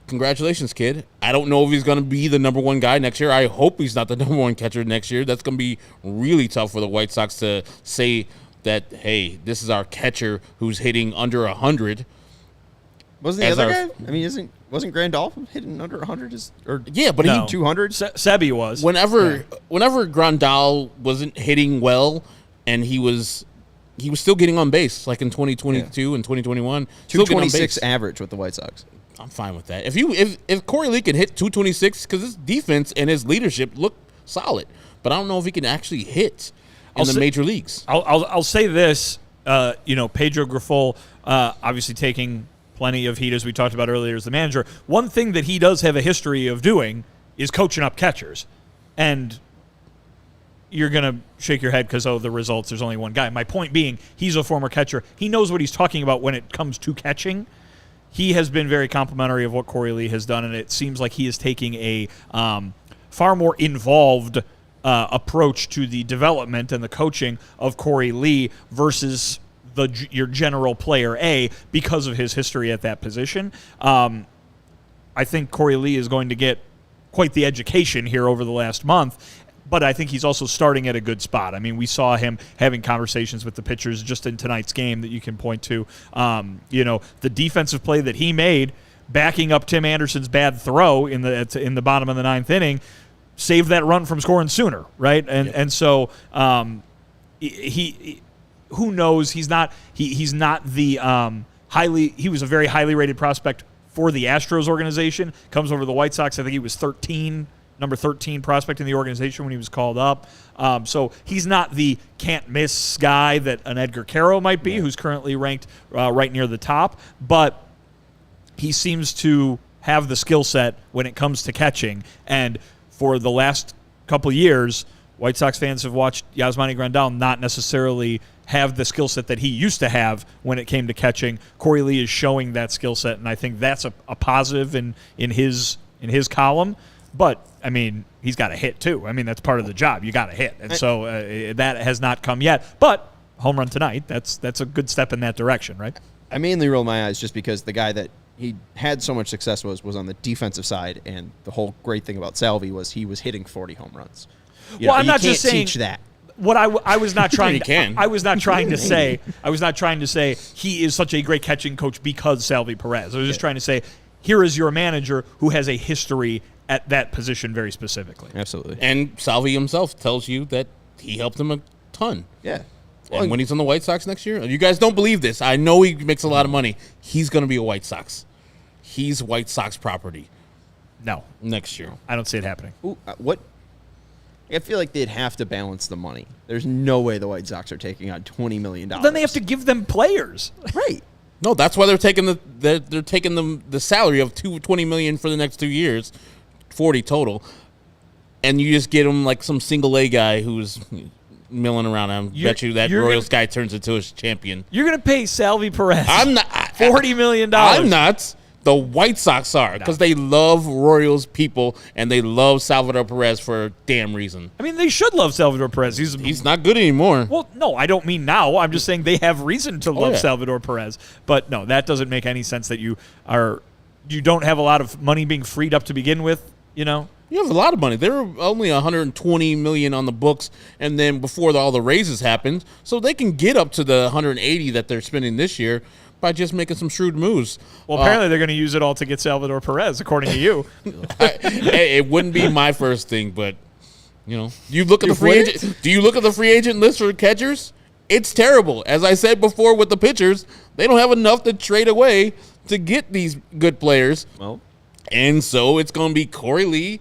congratulations, kid. I don't know if he's going to be the number 1 guy next year. I hope he's not the number 1 catcher next year. That's going to be really tough for the White Sox to say that, hey, this is our catcher who's hitting under 100. Wasn't the other guy? I mean, wasn't Grandolph hitting under 100? But he 200. Sebi was. Whenever Grandal wasn't hitting well, and he was still getting on base, like in 2022 and 2021. 226 average with the White Sox. I'm fine with that. If Korey Lee can hit 226, because his defense and his leadership look solid, but I don't know if he can actually hit in the major leagues. I'll say this. Pedro Grifol, obviously taking plenty of heat, as we talked about earlier, as the manager. One thing that he does have a history of doing is coaching up catchers. And you're going to shake your head because, the results, there's only one guy. My point being, he's a former catcher. He knows what he's talking about when it comes to catching. He has been very complimentary of what Korey Lee has done, and it seems like he is taking a far more involved approach to the development and the coaching of Korey Lee versus your general player A because of his history at that position. I think Korey Lee is going to get quite the education here over the last month, but I think he's also starting at a good spot. I mean, we saw him having conversations with the pitchers just in tonight's game that you can point to. The defensive play that he made, backing up Tim Anderson's bad throw in the bottom of the 9th inning, save that run from scoring sooner, right? And so he who knows? He's not the he was a very highly rated prospect for the Astros organization. Comes over to the White Sox. I think he was number 13 prospect in the organization when he was called up. So he's not the can't miss guy that an Edgar Caro might be, who's currently ranked right near the top. But he seems to have the skill set when it comes to catching. And for the last couple years, White Sox fans have watched Yasmani Grandal not necessarily have the skill set that he used to have when it came to catching. Korey Lee is showing that skill set, and I think that's a positive in his column. But, I mean, he's got to hit, too. I mean, that's part of the job. You got to hit. And so that has not come yet. But home run tonight, that's a good step in that direction, right? I mainly roll my eyes just because the guy that he had so much success was on the defensive side, and the whole great thing about Salvi was he was hitting 40 home runs. I'm not just saying teach that. What I was not trying You can. I was not trying to say he is such a great catching coach because Salvi Perez. I was just trying to say here is your manager who has a history at that position very specifically. Absolutely. And Salvi himself tells you that he helped him a ton. Yeah. And when he's on the White Sox next year, you guys don't believe this. I know he makes a lot of money. He's going to be a White Sox. He's White Sox property. No. Next year. I don't see it happening. Ooh, what? I feel like they'd have to balance the money. There's no way the White Sox are taking on $20 million. Then they have to give them players. Right. No, that's why they're taking the salary of $20 million for the next 2 years, 40 total, and you just get him like some single A guy who's milling around. I bet you that Royals guy turns into a champion. You're going to pay Salvi Perez. I'm not $40 million. I'm not. The White Sox are, because they love Royals people and they love Salvador Perez for a damn reason. I mean, they should love Salvador Perez. He's not good anymore. Well, no, I don't mean now. I'm just saying they have reason to love Salvador Perez. But no, that doesn't make any sense that you don't have a lot of money being freed up to begin with, you know? You have a lot of money. There were only $120 million on the books, and then before all the raises happened, so they can get up to the $180 that they're spending this year by just making some shrewd moves. Well, apparently they're going to use it all to get Salvador Perez, according to you. It wouldn't be my first thing, but you look at the free agent. Do you look at the free agent list for catchers? It's terrible. As I said before with the pitchers, they don't have enough to trade away to get these good players. Well, and so it's going to be Korey Lee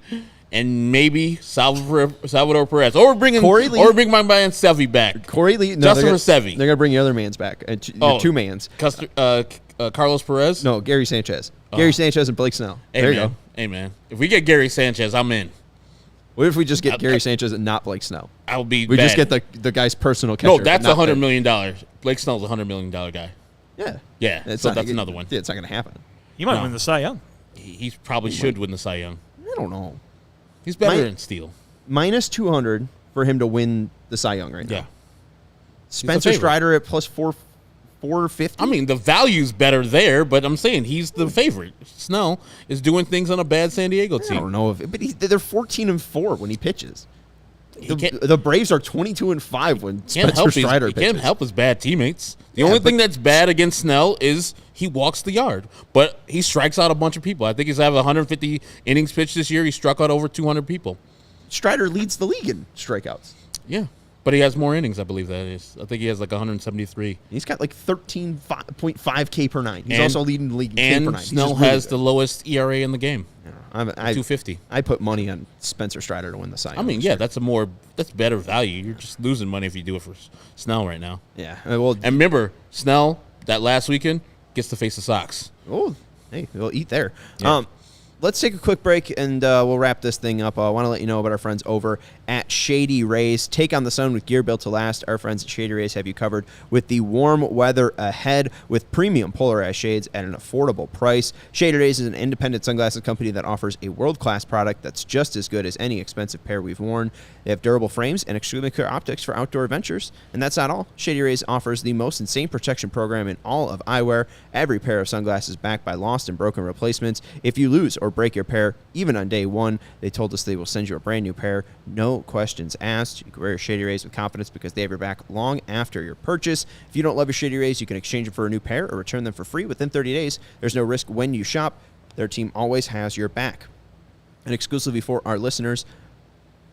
and maybe Salvador Perez, or bring my man Sevy back. Korey Lee, Justin Sevy. They're gonna bring your other man's back. Two mans. Carlos Perez. No, Gary Sanchez. Gary Sanchez and Blake Snell. There you go. Hey man, if we get Gary Sanchez, I'm in. What if we just get Gary Sanchez and not Blake Snell? I'll be. We bad. just get the guy's personal catcher. No, that's $100 million. Blake Snell's $100 million guy. Yeah. So that's another one. Yeah, it's not gonna happen. He might win the Cy Young. He probably should win the Cy Young. I don't know. He's better than Steele. Minus 200 for him to win the Cy Young right now. Yeah. Spencer Strider at plus 450. I mean, the value's better there, but I'm saying he's the favorite. Snell is doing things on a bad San Diego team. I don't know but they're 14-4 when he pitches. The Braves are 22-5 when Spencer Strider pitches. He can't help his bad teammates. The only thing that's bad against Snell is he walks the yard, but he strikes out a bunch of people. I think he's had 150 innings pitched this year. He struck out over 200 people. Strider leads the league in strikeouts. Yeah, but he has more innings, I believe that is. I think he has like 173. He's got like 13.5 K per nine. He's also leading the league in K per nine. Snell has the lowest ERA in the game. Yeah, 250. I put money on Spencer Strider to win the Cy Young. I mean, that's better value. You're just losing money if you do it for Snell right now. Yeah. And remember, Snell that last weekend gets to face the Sox. Oh, hey, we'll eat there. Yeah. Let's take a quick break, and we'll wrap this thing up. I want to let you know about our friends over at Shady Rays. Take on the sun with gear built to last. Our friends at Shady Rays have you covered with the warm weather ahead with premium polarized shades at an affordable price. Shady Rays is an independent sunglasses company that offers a world-class product that's just as good as any expensive pair we've worn. They have durable frames and extremely clear optics for outdoor adventures. And that's not all. Shady Rays offers the most insane protection program in all of eyewear. Every pair of sunglasses backed by lost and broken replacements. If you lose or break your pair, even on day one, they told us they will send you a brand new pair. No questions asked. You can wear your Shady Rays with confidence because they have your back long after your purchase. If you don't love your Shady Rays, you can exchange them for a new pair or return them for free within 30 days. There's no risk when you shop. Their team always has your back. And exclusively for our listeners,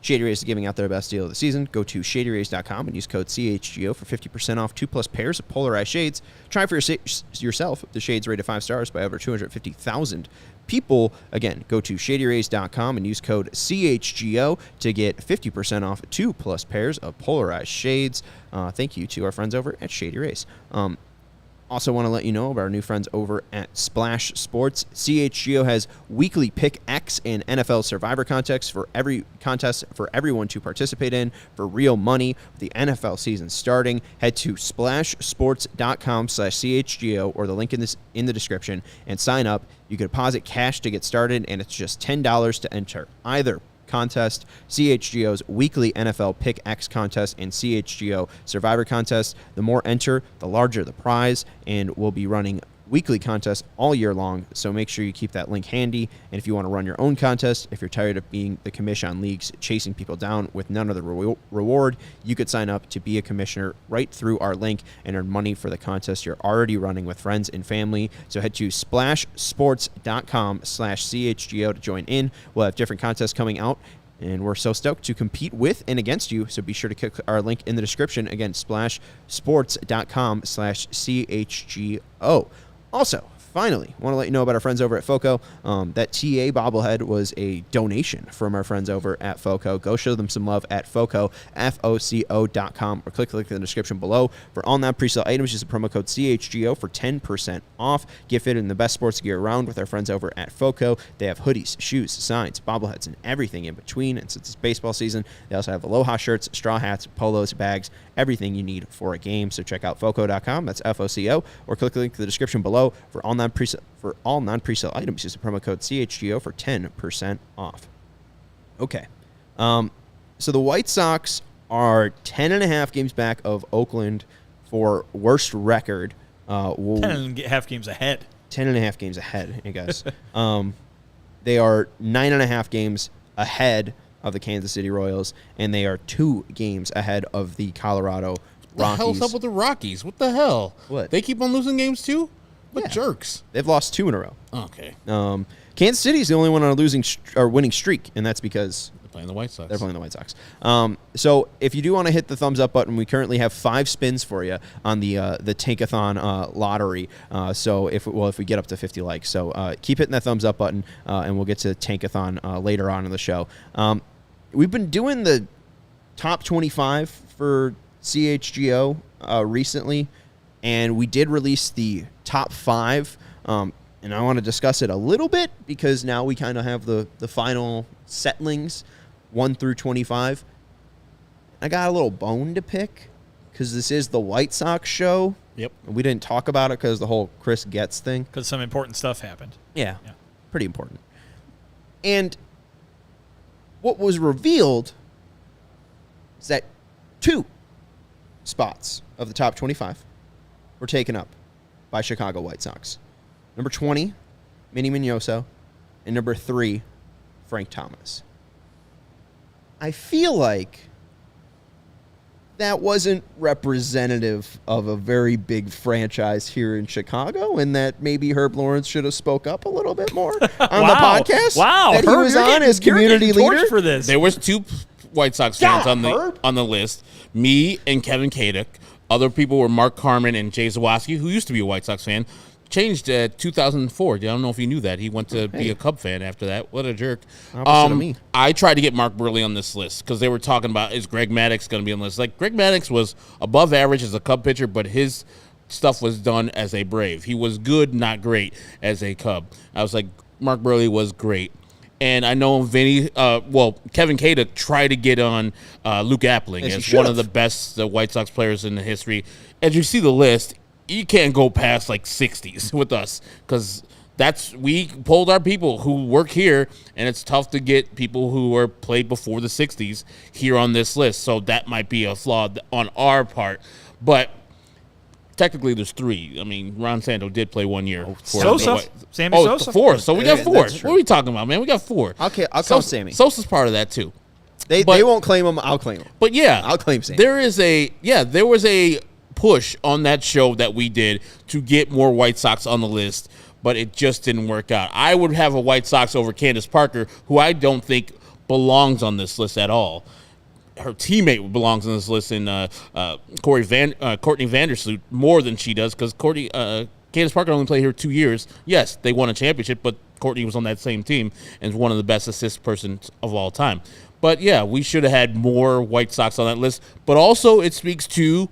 Shady Rays is giving out their best deal of the season. Go to shadyrays.com and use code CHGO for 50% off 2+ pairs of polarized shades. Try for yourself. The shades rated 5 stars by over 250,000 people. Again, go to shadyrays.com and use code CHGO to get 50% off 2+ pairs of polarized shades. Thank you to our friends over at Shady Rays. Also want to let you know about our new friends over at Splash Sports. CHGO has weekly Pick X and NFL Survivor contests for everyone to participate in for real money. With the NFL season starting, head to splashsports.com/CHGO or the link in the description and sign up. You can deposit cash to get started, and it's just $10 to enter either contest. CHGO's weekly NFL Pick X contest and CHGO Survivor contest. The more enter, the larger the prize, and we'll be running weekly contests all year long, so make sure you keep that link handy. And if you want to run your own contest, if you're tired of being the commission on leagues chasing people down with none of the reward, you could sign up to be a commissioner right through our link and earn money for the contest you're already running with friends and family. So head to splashsports.com/CHGO to join in. We'll have different contests coming out, and we're so stoked to compete with and against you. So be sure to click our link in the description. Again, splashsports.com/CHGO. Also, finally, want to let you know about our friends over at FOCO. That TA bobblehead was a donation from our friends over at FOCO. Go show them some love at FOCO, FOCO.com, or click the link in the description below. For all non-presale items, use the promo code CHGO for 10% off. Get fitted in the best sports gear around with our friends over at FOCO. They have hoodies, shoes, signs, bobbleheads, and everything in between. And since it's baseball season, they also have Aloha shirts, straw hats, polos, bags, everything you need for a game. So check out FOCO.com, that's FOCO, or click the link in the description below. For all non-presale items, use the promo code CHGO for 10% off. Okay. So the White Sox are 10.5 games back of Oakland for worst record. 10.5 games ahead. 10.5 games ahead, you guys. They are 9.5 games ahead of the Kansas City Royals, and they are 2 games ahead of the Colorado Rockies. What the hell's up with the Rockies? What the hell? What? They keep on losing games too? What jerks? They've lost 2 in a row. Okay. Kansas City is the only one on a winning streak, and that's because They're playing the White Sox. they're playing the White Sox. So if you do want to hit the thumbs up button, we currently have 5 spins for you on the Tankathon lottery. So if we get up to 50 likes, so keep hitting that thumbs up button, and we'll get to Tankathon later on in the show. We've been doing the top 25 for CHGO recently, and we did release the top 5. And I want to discuss it a little bit because now we kind of have the final settlings, 1 through 25. I got a little bone to pick because this is the White Sox show. Yep. We didn't talk about it because the whole Chris Getz thing. Because some important stuff happened. Yeah, pretty important. And what was revealed is that 2 spots of the top 25 were taken up by Chicago White Sox. Number 20, Minnie Minoso, and number 3, Frank Thomas. I feel like that wasn't representative of a very big franchise here in Chicago, and that maybe Herb Lawrence should have spoke up a little bit more on the podcast. Wow, that he Herb, was on as community leader for this. There was 2 White Sox fans on the list. Me and Kevin Kadek. Other people were Mark Carmen and Jay Zawoski, who used to be a White Sox fan. Changed 2004. I don't know if you knew that. He went to be a Cub fan after that. What a jerk. Opposite of me. I tried to get Mark Burley on this list because they were talking about, is Greg Maddux going to be on the list? Like, Greg Maddux was above average as a Cub pitcher, but his stuff was done as a Brave. He was good, not great, as a Cub. I was like, Mark Burley was great. And I know Vinnie, Kevin Kadek tried to get on Luke Appling as one of the best White Sox players in the history. As you see the list, you can't go past like 60s with us because we pulled our people who work here, and it's tough to get people who were played before the 60s here on this list. So that might be a flaw on our part. But technically, there's 3. I mean, Ron Santo did play 1 year. Sosa? Sammy Sosa? 4. So we got 4. What are we talking about, man? We got 4. Okay, I'll count Sammy. Sosa's part of that, too. They won't claim him. I'll claim him. But, yeah. I'll claim Sammy. There was a push on that show that we did to get more White Sox on the list, but it just didn't work out. I would have a White Sox over Candace Parker, who I don't think belongs on this list at all. Her teammate belongs on this list in Courtney Vandersloot more than she does because Candace Parker only played here 2 years. Yes, they won a championship, but Courtney was on that same team and is one of the best assist persons of all time. But, yeah, we should have had more White Sox on that list. But also it speaks to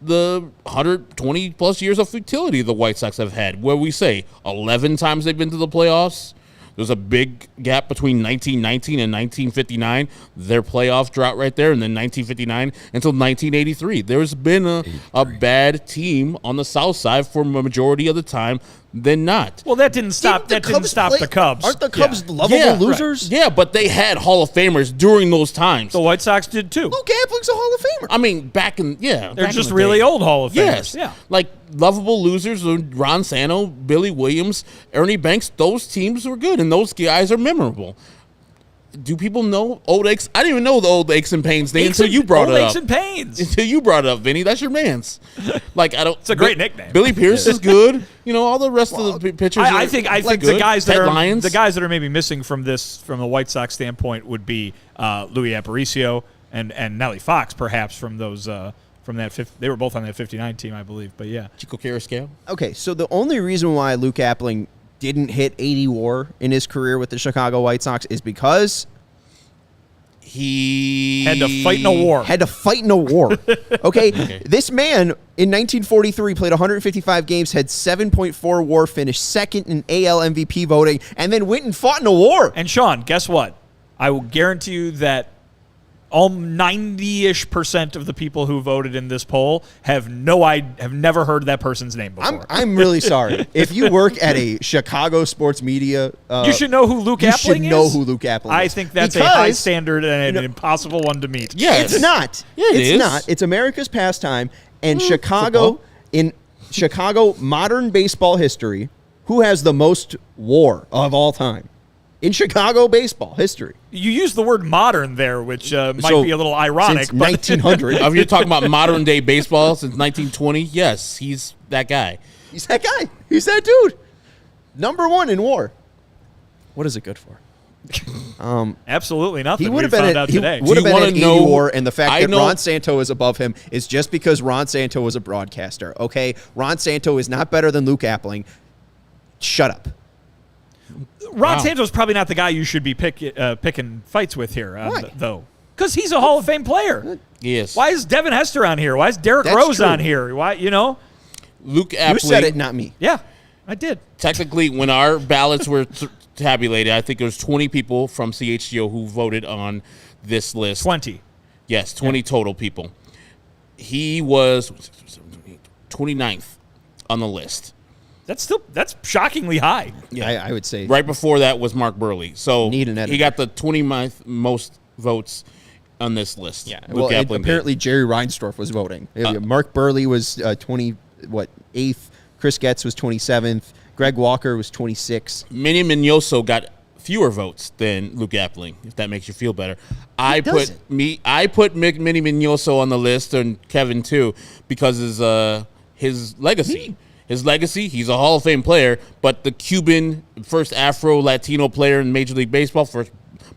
the 120-plus years of futility the White Sox have had, where we say 11 times they've been to the playoffs. There's a big gap between 1919 and 1959. Their playoff drought right there, and then 1959 until 1983. There's been a bad team on the South Side for a majority of the time than not. Well, that didn't stop. The Cubs. Aren't the Cubs lovable losers? Right. Yeah, but they had Hall of Famers during those times. The White Sox did too. Luke Appling's a Hall of Famer. I mean, they're just really old Hall of Famers. Yes, yeah, like lovable losers. Ron Santo, Billy Williams, Ernie Banks. Those teams were good, and those guys are memorable. Do people know Old Aches? I didn't even know the Old Aches and Pains thing until you brought it up. Aches and Pains. Until you brought it up, Vinny. That's your man's. Like I don't. It's a great nickname. Billy Pierce is good. You know all the rest of the pitchers. I think the guys that are maybe missing from the White Sox standpoint would be Louis Aparicio and Nellie Fox, perhaps from those. From that, they were both on that 59 team, I believe. But yeah, Chico Carrasquillo. Okay, so the only reason why Luke Appling didn't hit 80 WAR in his career with the Chicago White Sox is because he had to fight in a war. Okay? This man in 1943 played 155 games, had 7.4 WAR, finished second in AL MVP voting, and then went and fought in a war. And Sean, guess what? I will guarantee you that all 90-ish% of the people who voted in this poll have never heard that person's name before. I'm really sorry. If you work at a Chicago sports media, you should know who Luke Appling is. You should know who Luke Appling is. I think that's a high standard and an impossible one to meet. Yes. It's not. Yeah, it's not. It's America's pastime. And Chicago, in Chicago modern baseball history, who has the most WAR of all time? In Chicago baseball history. You use the word modern there, which might be a little ironic. Since 1900. If you're talking about modern day baseball since 1920, yes, he's that guy. He's that guy. He's that dude. Number one in WAR. What is it good for? Absolutely nothing. He would have been been at today. Would have been at 80 WAR, and the fact that Ron Santo is above him is just because Ron Santo was a broadcaster. Okay, Ron Santo is not better than Luke Appling. Shut up. Ron Santo's probably not the guy you should be picking fights with here, though. Because he's a Hall of Fame player. Yes. Why is Devin Hester on here? Why is Derek Rose on here? Why, Luke Appling. You said it, not me. Yeah, I did. Technically, when our ballots were tabulated, I think there was 20 people from CHGO who voted on this list. 20. Yes, 20 total people. He was 29th on the list. That's shockingly high. Yeah, I would say. Right before that was Mark Burley. So Need an editor. he got the 29th most votes on this list. Yeah. Well, apparently Jerry Reinsdorf was voting. Mark Burley was 8th. Chris Getz was 27th. Greg Walker was 26th. Minnie Mignoso got fewer votes than Luke Appling, if that makes you feel better. I put Minnie Mignoso on the list, and Kevin too, because his legacy. His legacy, he's a Hall of Fame player, but the Cuban first Afro-Latino player in Major League Baseball, first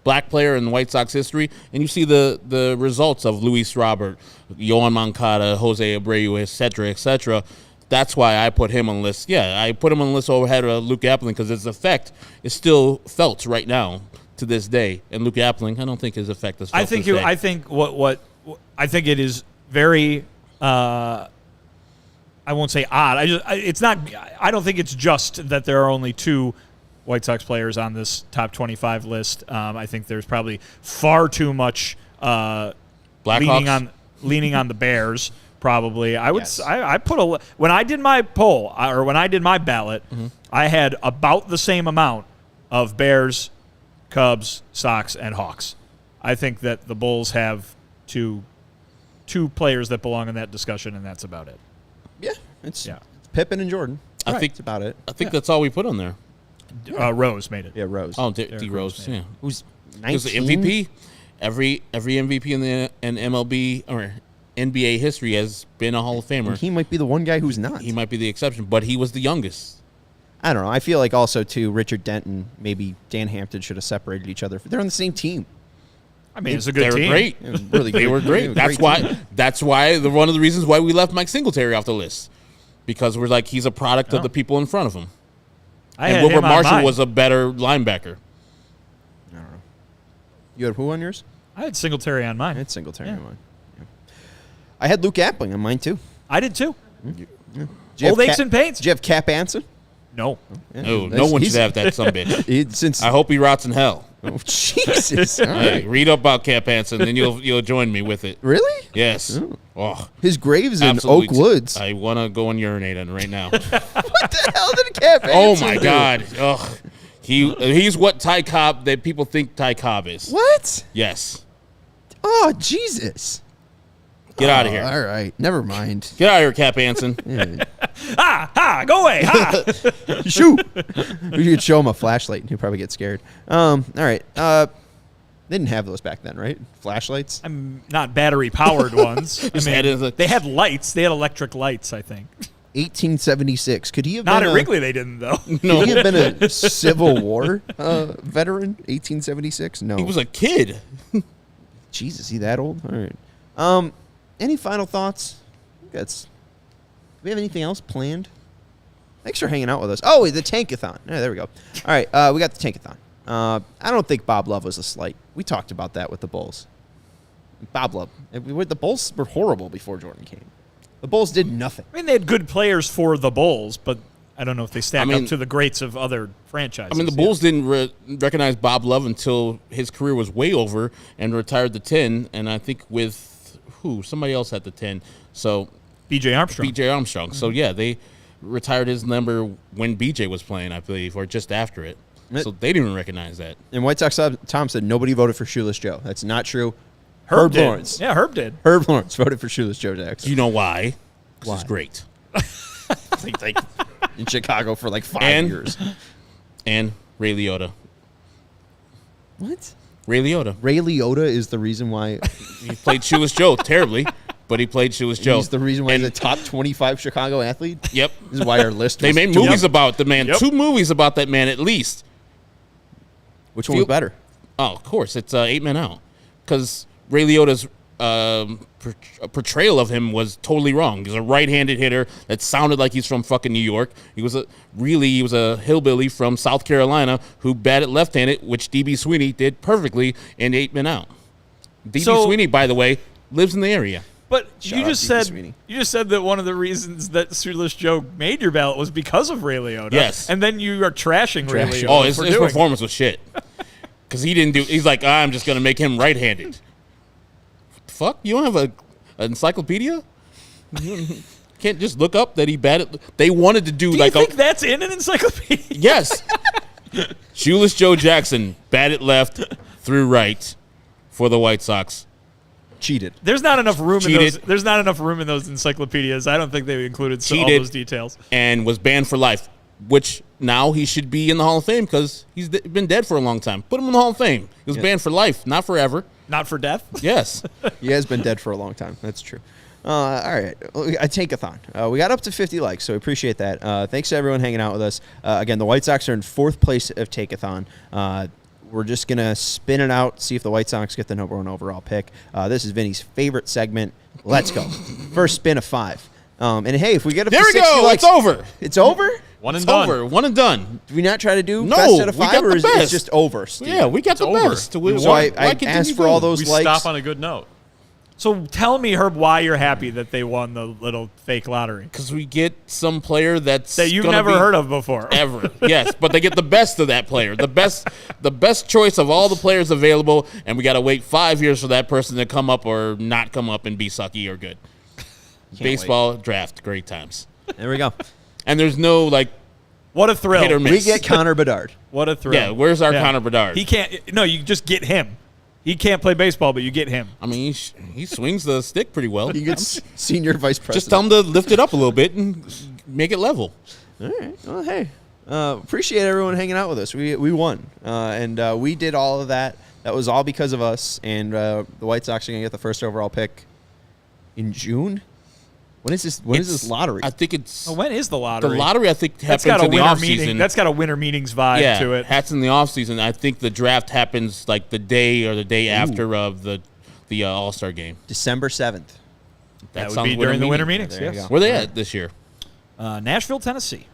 black player in White Sox history, and you see the results of Luis Robert, Yohan Moncada, Jose Abreu, et cetera, That's why I put him on the list. Yeah, I put him on the list overhead of Luke Appling because his effect is still felt right now to this day. And Luke Appling, I don't think his effect is felt I think it is very I won't say odd. I don't think it's just that there are only 2 White Sox players on this top 25 list. I think there's probably far too much leaning on the Bears. Probably, I would. Yes. I put when I did my poll or when I did my ballot, I had about the same amount of Bears, Cubs, Sox, and Hawks. I think that the Bulls have two players that belong in that discussion, and that's about it. Yeah, it's Pippen and Jordan. I think that's about it. I think that's all we put on there. Rose made it. Yeah, Rose. Oh, D Rose. Yeah, who's 19? The MVP. Every MVP in MLB or NBA history has been a Hall of Famer. He might be the one guy who's not. He might be the exception, but he was the youngest. I don't know. I feel like also, too, Richard Denton, maybe Dan Hampton should have separated each other. They're on the same team. I mean, it's a good they team. Were great. Really They were great. That's why one of the reasons why we left Mike Singletary off the list. Because we're like, he's a product of the people in front of him. And Wilbert Marshall was a better linebacker. I don't know. You had who on yours? I had Singletary on mine. I had Singletary on mine. Yeah. I had Luke Appling on mine, too. I did, too. Yeah. Old aches and pains. Did you have Cap Anson? No. Yeah. No one should have that sumbitch. I hope he rots in hell. Oh, Jesus. All right. Read up about Cap Anson, then you'll join me with it. Really? Yes. Oh, his grave's in Oak Woods. I want to go and urinate on it right now. What the hell did Cap Anson Oh, my do? God. Ugh. He's what Ty Cobb, that people think Ty Cobb is. What? Yes. Oh, Jesus. Get out of here. All right. Never mind. Get out of here, Cap Anson. Go away. Ha! Shoot. We should show him a flashlight and he'll probably get scared. All right. They didn't have those back then, right? Flashlights? I'm not battery-powered ones. I mean, they had lights. They had electric lights, I think. 1876. Could he have Not been at Wrigley, they didn't, though. No. Could he have been a Civil War veteran? 1876? No. He was a kid. Jesus, is he that old? All right. Any final thoughts? Do we have anything else planned? Thanks for hanging out with us. Oh, the Tankathon. Yeah, there we go. All right, we got the Tankathon. I don't think Bob Love was a slight. We talked about that with the Bulls. Bob Love. The Bulls were horrible before Jordan came. The Bulls did nothing. I mean, they had good players for the Bulls, but I don't know if they stack up to the greats of other franchises. I mean, the Bulls didn't recognize Bob Love until his career was way over and retired the 10, and I think with somebody else had the 10. So B.J. Armstrong. Mm-hmm. So, yeah, they retired his number when B.J. was playing, I believe, or just after it. So they didn't even recognize that. And White Sox Tom said nobody voted for Shoeless Joe. That's not true. Herb Lawrence. Yeah, Herb did. Herb Lawrence voted for Shoeless Joe Jackson. Do you know why? Why? It's great. In Chicago for like 5 years. And Ray Liotta. What? Ray Liotta. Ray Liotta is the reason why He played Shoeless Joe terribly, but he played Shoeless Joe. he's the reason why he's a top 25 Chicago athlete. Yep. This is why our list. They was made movies about the man. 2 movies about that man at least. Which one was better? Oh, of course. It's 8 Men Out. Because Ray Liotta's portrayal of him was totally wrong. He was a right-handed hitter that sounded like he's from fucking New York. He was a hillbilly from South Carolina who batted left-handed, which D.B. Sweeney did perfectly in 8 Men Out. D.B. Sweeney, by the way, lives in the area. But Shout you out just D.B. said Sweeney. that one of the reasons that Shoeless Joe made your ballot was because of Ray Liotta. Yes. And then you are trashing Ray Liotta. Oh, his performance was shit. Because he's like, I'm just going to make him right-handed. Fuck? You don't have an encyclopedia? You can't just look up that he batted. They wanted to do you think that's in an encyclopedia? Yes. Shoeless Joe Jackson batted left through right for the White Sox. Cheated. There's not enough room in those. There's not enough room in those encyclopedias. I don't think they included all those details. And was banned for life, which now he should be in the Hall of Fame because he's been dead for a long time. Put him in the Hall of Fame. He was banned for life, not forever. Not for death? Yes. He has been dead for a long time. That's true. All right. A Tankathon. We got up to 50 likes, so we appreciate that. Thanks to everyone hanging out with us. Again, the White Sox are in 4th place of Tankathon. We're just going to spin it out, see if the White Sox get the number 1 overall pick. This is Vinny's favorite segment. Let's go. First spin of 5. And hey, if we get up to 60 likes. It's over. It's over? One and It's done. over. One and done. Do we not try to do No, best out of we 5, got or the is best. it just over, Steve? Yeah, we got the over. best. So I asked for all those We likes. stop on a good note. So tell me, Herb, why you're happy that they won the little fake lottery Because we get some player that you've never heard of before. Ever. Yes, but they get the best of that player. The best choice of all the players available, and we got to wait 5 years for that person to come up or not come up and be sucky or good. Baseball draft, great times. There we go. And there's no, What a thrill. hit or miss. We get Connor Bedard. What a thrill. Yeah, where's our Connor Bedard? He can't. No, you just get him. He can't play baseball, but you get him. I mean, he swings the stick pretty well. He gets senior vice president. Just tell him to lift it up a little bit and make it level. All right. Well, hey, appreciate everyone hanging out with us. We won, and we did all of that. That was all because of us. And the White Sox are going to get the 1st overall pick in June. When is this? When is this lottery? I think it's. Oh, when is the lottery? The lottery, I think, That's happens got a in the winter off meeting. season. That's got a winter meetings vibe to it. That's in the off season. I think the draft happens like the day or the day after of the All-Star game. December 7th. That would be during the winter meetings. There you Yes. go. Where are they at this year? Nashville, Tennessee.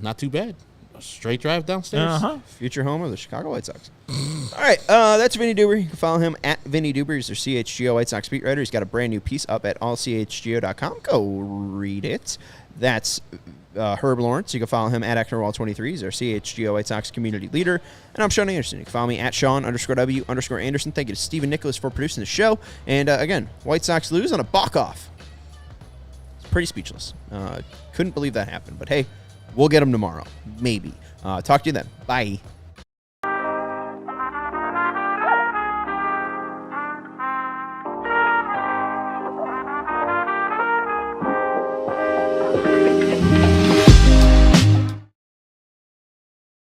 Not too bad. A straight drive downstairs. Future home of the Chicago White Sox. All right, that's Vinnie Duber. You can follow him at Vinnie Duber. He's their CHGO White Sox beat writer. He's got a brand new piece up at allchgo.com. Go read it. That's Herb Lawrence. You can follow him at Ecknerwall23. He's our CHGO White Sox community leader. And I'm Sean Anderson. You can follow me at Sean_W_Anderson. Thank you to Stephen Nicholas for producing the show. And again, White Sox lose on a walk-off. It's pretty speechless. Couldn't believe that happened. But hey, we'll get them tomorrow. Maybe. Talk to you then. Bye.